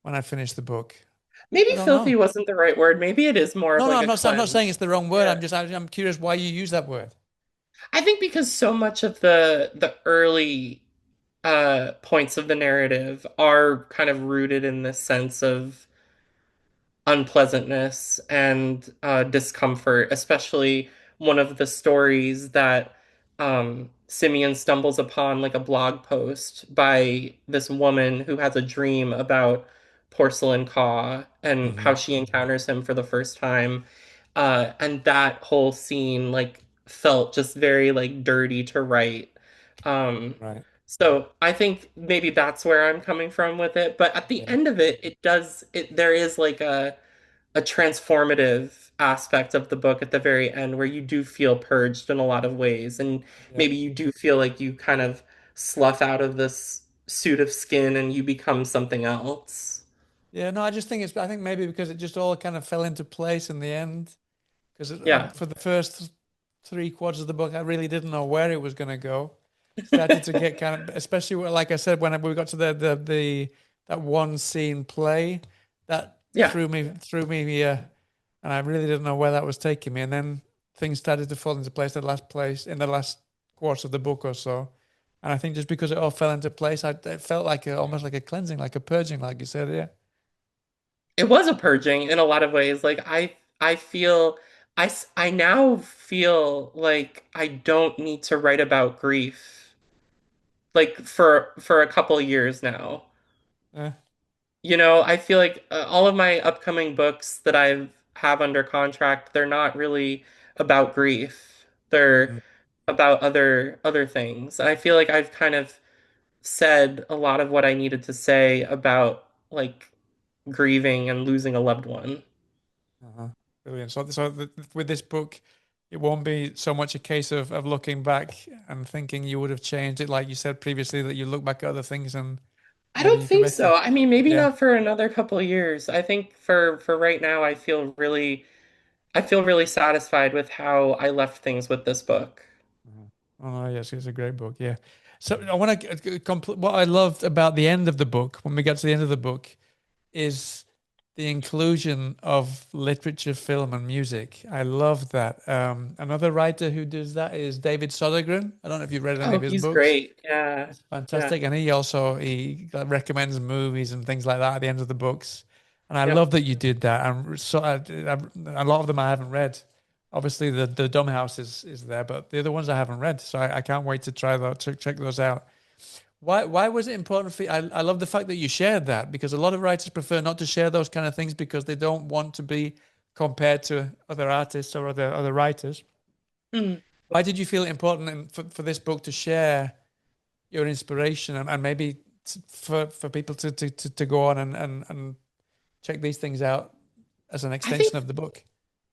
when I finished the book. I Maybe don't know. filthy wasn't the right word. Maybe it is more of No, no, like a I'm not saying it's cleanse. the wrong word. Yeah. I'm curious why you use that word. I think because so much of the early points of the narrative are kind of rooted in this sense of unpleasantness and discomfort, especially one of the stories that Simeon stumbles upon, like a blog post by this woman who has a dream about Porcelain Khaw and how Hmm. she encounters him for the first time. And that whole scene like felt just very like dirty to write. Um, Right. so I think maybe that's where I'm coming from with it. But at the Yeah. end of it, there is like a transformative aspect of the book at the very end where you do feel purged in a lot of ways. And Yeah. maybe you do feel like you kind of slough out of this suit of skin and you become something else. Yeah, no, I just think I think maybe because it just all kind of fell into place in the end. Because Yeah. for the first three quarters of the book, I really didn't know where it was going to go. Started to get kind of, especially like I said, when we got to that one scene play, that Yeah. threw me here, and I really didn't know where that was taking me. And then things started to fall into place in the last quarter of the book or so. And I think just because it all fell into place, it felt like almost like a cleansing, like a purging, like you said, yeah. It was a purging in a lot of ways. Like I feel I now feel like I don't need to write about grief like for a couple years now. Yeah. You know, I feel like all of my upcoming books that I have under contract, they're not really about grief. They're Mm. about other things. And I feel like I've kind of said a lot of what I needed to say about like grieving and losing a loved one. Uh-huh. Brilliant. With this book, it won't be so much a case of looking back and thinking you would have changed it, like you said previously, that you look back at other things and I maybe don't you can think better. so. I mean, maybe Yeah. not for another couple of years. I think for right now, I feel really satisfied with how I left things with this book. Mhm. Oh no, yes, it's a great book. Yeah. So I want to complete what I loved about the end of the book, when we get to the end of the book, is the inclusion of literature, film, and music. I love that. Another writer who does that is David Sodergren. I don't know if you've read any Oh, of his he's books. great. Yeah. He's Yeah. fantastic, and he recommends movies and things like that at the end of the books. And I Yep. love that you did that. And so a lot of them I haven't read. Obviously, the Dumb House is there, but the other ones I haven't read. So I can't wait to try that to check those out. Why was it important for you? I love the fact that you shared that because a lot of writers prefer not to share those kind of things because they don't want to be compared to other artists or other writers. Mm. Why did you feel it important for this book to share your inspiration and maybe for people to go on and check these things out as an I think extension of the book?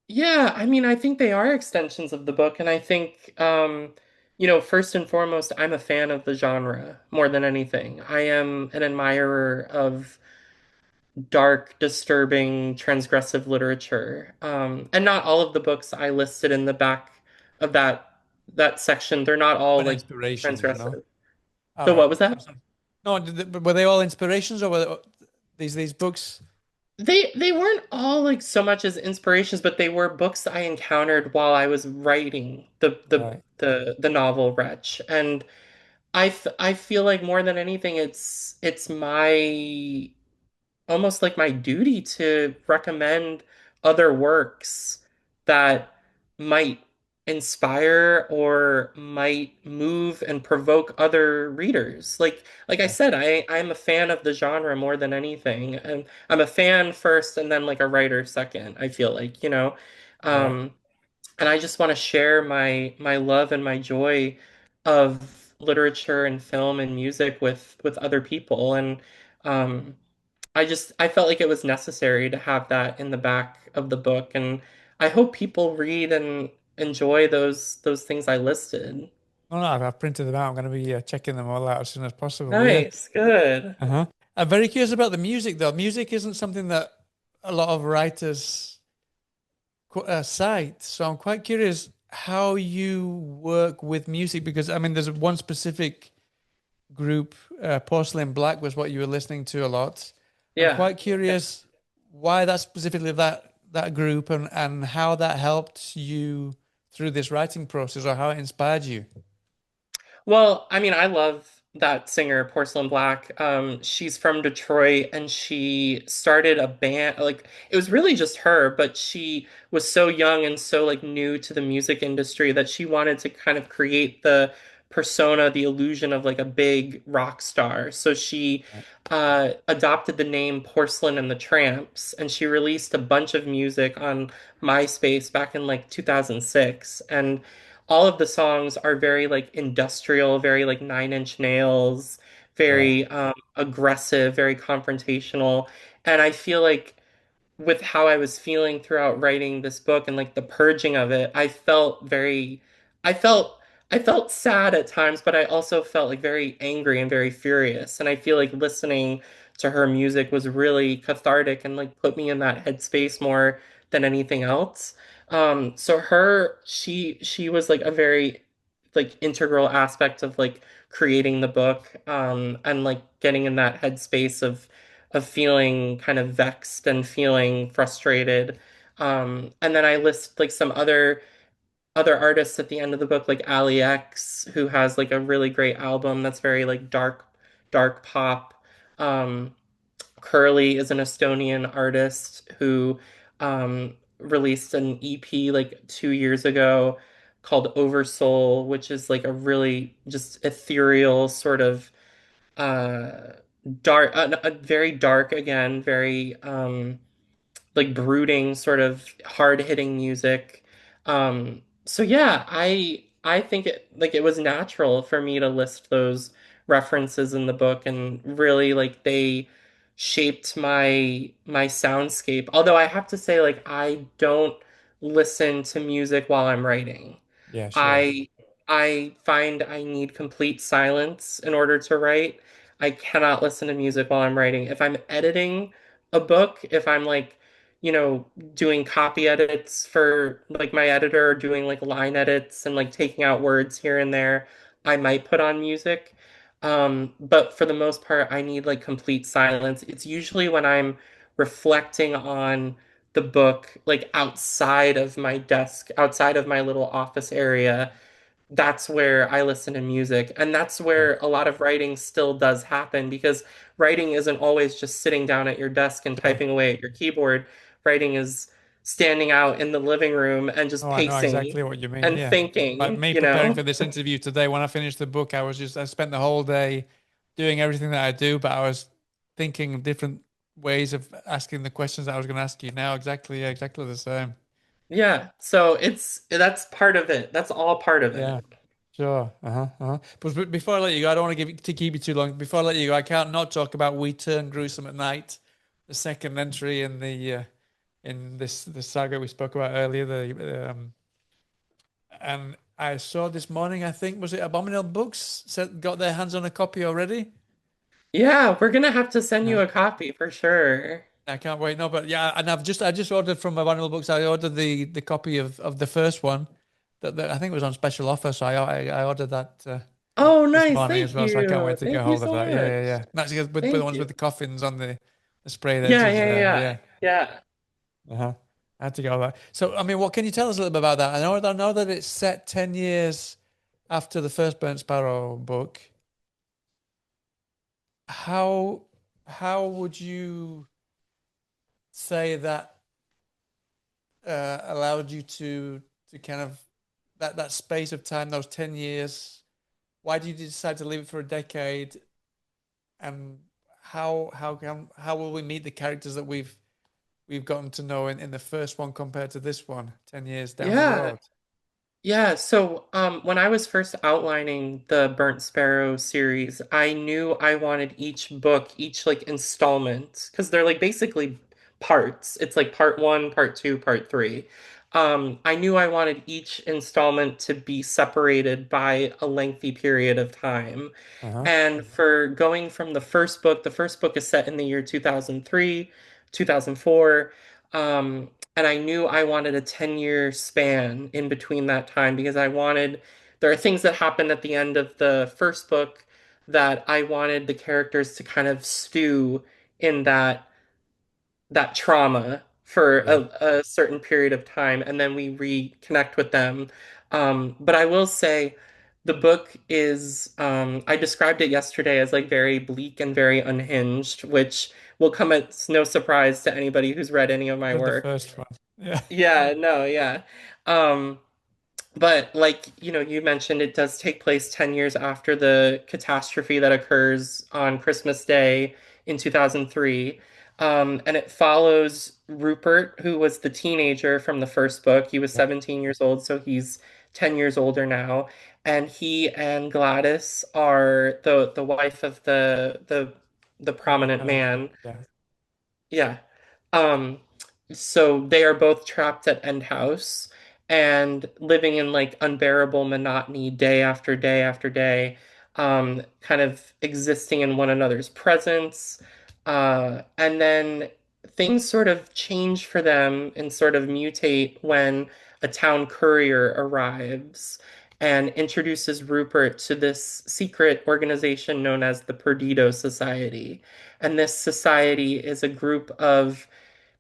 Yeah, I mean, I think they are extensions of the book, and I think First and foremost, I'm a fan of the genre more than anything. I am an admirer of dark, disturbing, transgressive literature. And not all of the books I listed in the back of that section, they're not all But like inspirations, no? transgressive. All The what right. was that? No, were they all inspirations or were these books? They weren't all like so much as inspirations, but they were books I encountered while I was writing Right. the novel Wretch. And I feel like more than anything, it's my almost like my duty to recommend other works that might inspire or might move and provoke other readers. Like I Yeah. said, I'm a fan of the genre more than anything. And I'm a fan first and then like a writer second, I feel like. Right. Um, and I just want to share my love and my joy of literature and film and music with other people. And um I felt like it was necessary to have that in the back of the book, and I hope people read and enjoy those things I listed. No, no, I've printed them out. I'm going to be checking them all out as soon as possible. Yeah. Nice, good. Uh-huh. I'm very curious about the music, though. Music isn't something that a lot of writers cite. So I'm quite curious how you work with music because I mean, there's one specific group, Porcelain Black was what you were listening to a lot. I'm Yeah. quite curious why that specifically that group and how that helped you through this writing process or how it inspired you. Well, I mean, I love that singer, Porcelain Black. She's from Detroit and she started a band. Like, it was really just her, but she was so young and so like new to the music industry that she wanted to kind of create the persona, the illusion of like a big rock star. So she adopted the name Porcelain and the Tramps, and she released a bunch of music on MySpace back in like 2006. And all of the songs are very like industrial, very like Nine Inch Nails, Right. very aggressive, very confrontational. And I feel like with how I was feeling throughout writing this book and like the purging of it, I felt, I felt sad at times, but I also felt like very angry and very furious. And I feel like listening to her music was really cathartic and like put me in that headspace more than anything else. She was like a very like integral aspect of like creating the book, and like getting in that headspace of feeling kind of vexed and feeling frustrated. And then I list like some other artists at the end of the book, like Ali X, who has like a really great album that's very like dark pop. Um, Curly is an Estonian artist who released an EP like 2 years ago called Oversoul, which is like a really just ethereal sort of uh dark, very dark again, very like brooding sort of hard-hitting music. So yeah, I think it was natural for me to list those references in the book, and really like they shaped my soundscape. Although I have to say, like, I don't listen to music while I'm writing. Yeah, sure. I I find I need complete silence in order to write. I cannot listen to music while I'm writing. If I'm editing a book, if I'm like, doing copy edits for like my editor, or doing like line edits and like taking out words here and there, I might put on music. But for the most part, I need like complete silence. It's usually when I'm reflecting on the book, like outside of my desk, outside of my little office area, that's where I listen to music. And that's Yeah. where a lot of writing still does happen, because writing isn't always just sitting down at your desk and Sure. typing away at your keyboard. Writing is standing out in the living room and just Oh, I know pacing exactly what you mean. and Yeah. Like thinking, me you preparing know? for this interview today, when I finished the book, I spent the whole day doing everything that I do, but I was thinking of different ways of asking the questions that I was going to ask you now. Exactly, yeah, exactly the same. Yeah. So that's part of it. That's all part of Yeah, it. sure. Uh-huh. Uh-huh. But before I let you go, I don't want to keep you too long. Before I let you go, I can't not talk about We Turn Gruesome at Night, the second entry in the in this the saga we spoke about earlier. The and I saw this morning, I think, was it Abominable Books said got their hands on a copy already? Yeah, we're gonna have to send you Yeah. a copy for sure. I can't wait. No, but yeah, and I just ordered from Abominable Books. I ordered the copy of the first one that I think was on special offer, so I ordered that Oh, this nice. morning as Thank well. So I can't wait you. to get Thank you hold of so that. Yeah, yeah, much. yeah. That's with the Thank ones with you. the coffins on the sprayed Yeah, edges yeah, there. yeah. Yeah. Yeah. Uh-huh. I had to go that. So, I mean, what can you tell us a little bit about that? I know that it's set 10 years after the first Burnt Sparrow book. How how would you say that allowed you to kind of that space of time, those 10 years? Why did you decide to leave it for a decade? And how will we meet the characters that we've gotten to know in the first one compared to this one 10 years down the Yeah. road? Yeah, so when I was first outlining the Burnt Sparrow series, I knew I wanted each book, each like installment, because they're like basically parts. It's like part one, part two, part three. I knew I wanted each installment to be separated by a lengthy period of time. Uh-huh. And for going from the first book is set in the year 2003, 2004. And I knew I wanted a 10-year span in between that time because there are things that happened at the end of the first book that I wanted the characters to kind of stew in that trauma for Yeah. a certain period of time, and then we reconnect with them. But I will say the book is, I described it yesterday as like very bleak and very unhinged, which will come as no surprise to anybody who's read any of my Read the work. first one. Yeah. Yeah, no, yeah. Um, but like, you mentioned it does take place 10 years after the catastrophe that occurs on Christmas Day in 2003. And it follows Rupert, who was the teenager from the first book. He was Yeah. 17 years old, so he's 10 years older now. And he and Gladys are the wife of the prominent Kind of, man. yeah. Yeah. Um, so they are both trapped at End House and living in like unbearable monotony day after day after day, kind of existing in one another's presence. And then things sort of change for them and sort of mutate when a town courier arrives and introduces Rupert to this secret organization known as the Perdido Society. And this society is a group of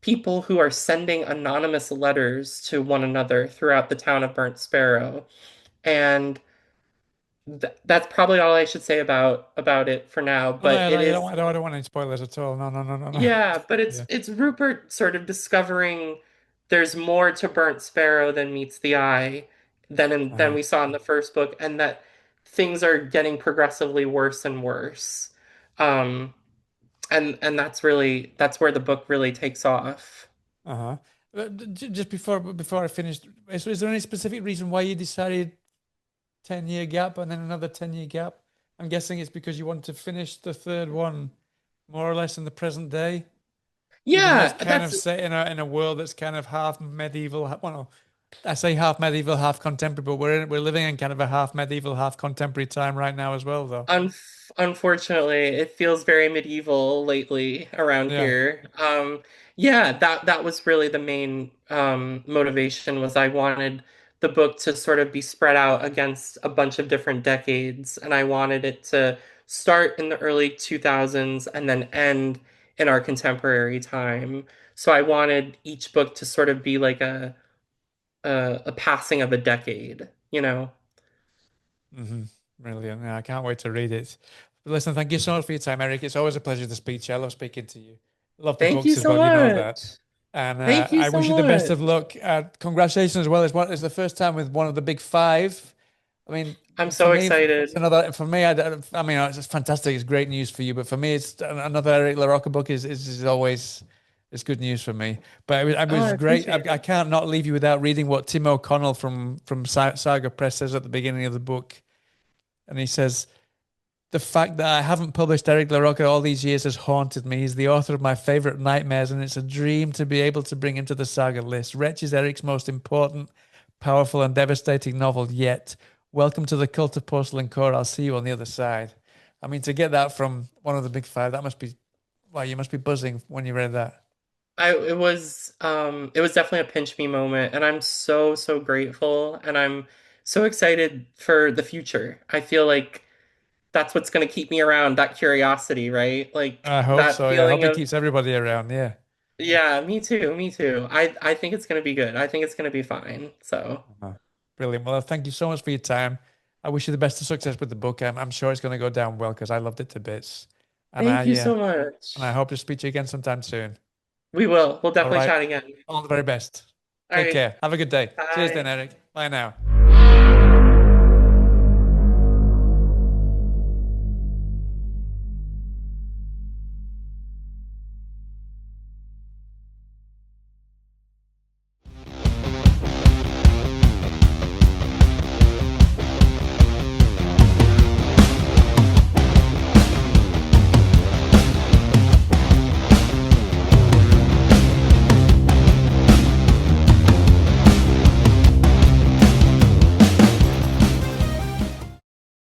people who are sending anonymous letters to one another throughout the town of Burnt Sparrow. And that's probably all I should say about it for now. Oh, no, But no, it is, I don't want any spoilers at all. No, no, no, no, no. yeah, but it's Yeah. it's Rupert sort of discovering there's more to Burnt Sparrow than meets the eye than Uh-huh. we saw in the first book, and that things are getting progressively worse and worse. Um, and that's where the book really takes off. Uh-huh. Just before I finished, is there any specific reason why you decided 10-year gap and then another 10-year gap? I'm guessing it's because you want to finish the third one more or less in the present day, even though it's Yeah, kind of that's set in a world that's kind of half medieval. Well, no, I say half medieval, half contemporary, but we're living in kind of a half medieval, half contemporary time right now as well, though. unfortunately, it feels very medieval lately around Yeah. here. Yeah, that was really the main motivation was I wanted the book to sort of be spread out against a bunch of different decades, and I wanted it to start in the early 2000s and then end in our contemporary time. So I wanted each book to sort of be like a passing of a decade, you know? Hmm. Brilliant. Yeah, I can't wait to read it. But listen, thank you so much for your time, Eric. It's always a pleasure to speak to you. I love speaking to you. Love the Thank you books as so well. You know that. much. And Thank you I so wish you the best much. of luck. Congratulations as well. It's the first time with one of the big five. I mean, I'm for so me, it's excited. another. For me, I mean, it's fantastic. It's great news for you. But for me, it's another Eric LaRocca book is always it's good news for me. But Oh, I it was great. appreciate I it. can't not leave you without reading what Tim O'Connell from Saga Press says at the beginning of the book. And he says, the fact that I haven't published Eric LaRocca all these years has haunted me. He's the author of my favorite nightmares, and it's a dream to be able to bring him to the saga list. Wretch is Eric's most important powerful and devastating novel yet. Welcome to the cult of porcelain core. I'll see you on the other side. I mean, to get that from one of the big five, that must be, well, you must be buzzing when you read that. It was definitely a pinch me moment, and I'm so grateful, and I'm so excited for the future. I feel like that's what's going to keep me around, that curiosity, right? Like I hope that so. Yeah, I hope feeling it of, keeps everybody around. Yeah. yeah, me too, me too. I think it's going to be good. I think it's going to be fine. So, Uh-huh. Brilliant. Well, thank you so much for your time. I wish you the best of success with the book. I'm sure it's going to go down well because I loved it to bits. And I, thank you yeah, so and I much. hope to speak to you again sometime soon. We will. We'll All definitely right. chat again. All the very best. All Take right. care. Have a good day. Cheers then, Bye. Eric. Bye now.